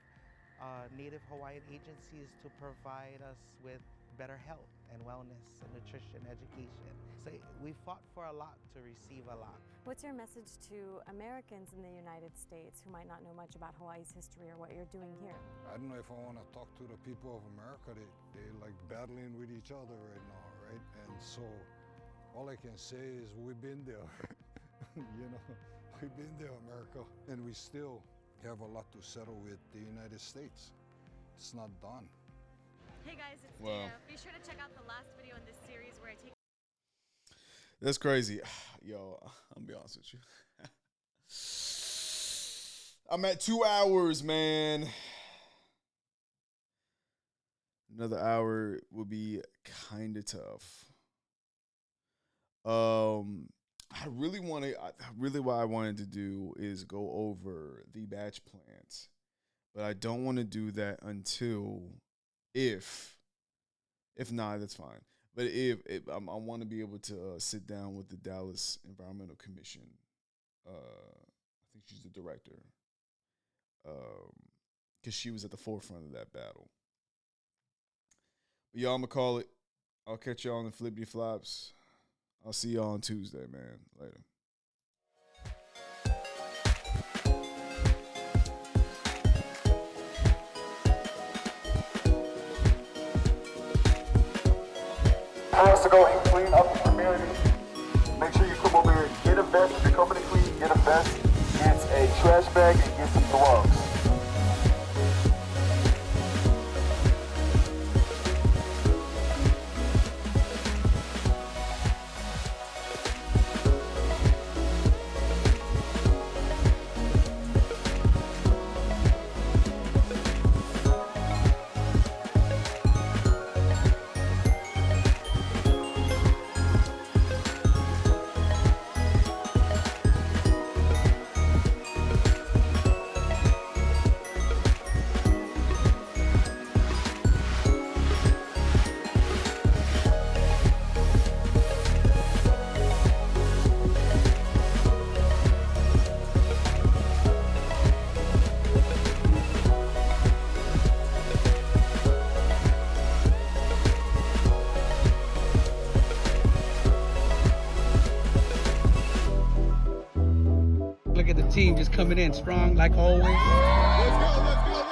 Native Hawaiian agencies to provide us with better health and wellness and nutrition, education. So we fought for a lot to receive a lot. What's your message to Americans in the United States who might not know much about Hawaii's history or what you're doing here? I don't know if I want to talk to the people of America. They're like battling with each other right now, right? And so all I can say is we've been there. You know, we've been there, America. And we still have a lot to settle with the United States. It's not done. Hey guys, it's Wow. Dana. Be sure to check out the last video in this series where I take. That's crazy. Yo, I'm gonna be honest with you. I'm at 2 hours, man. Another hour would be kind of tough. What I wanted to do is go over the batch plans, but I don't want to do that until if not, that's fine. But if I want to be able to sit down with the Dallas Environmental Commission. I think she's the director, because she was at the forefront of that battle. But y'all, I'm gonna call it. I'll catch y'all on the flippity flops. I'll see y'all on Tuesday, man. Later. For us to go and clean up the community, make sure you come over here and get a vest. If you're coming to clean, get a vest, get a trash bag, and get some gloves. Look at the team just coming in strong like always. Let's go, let's go.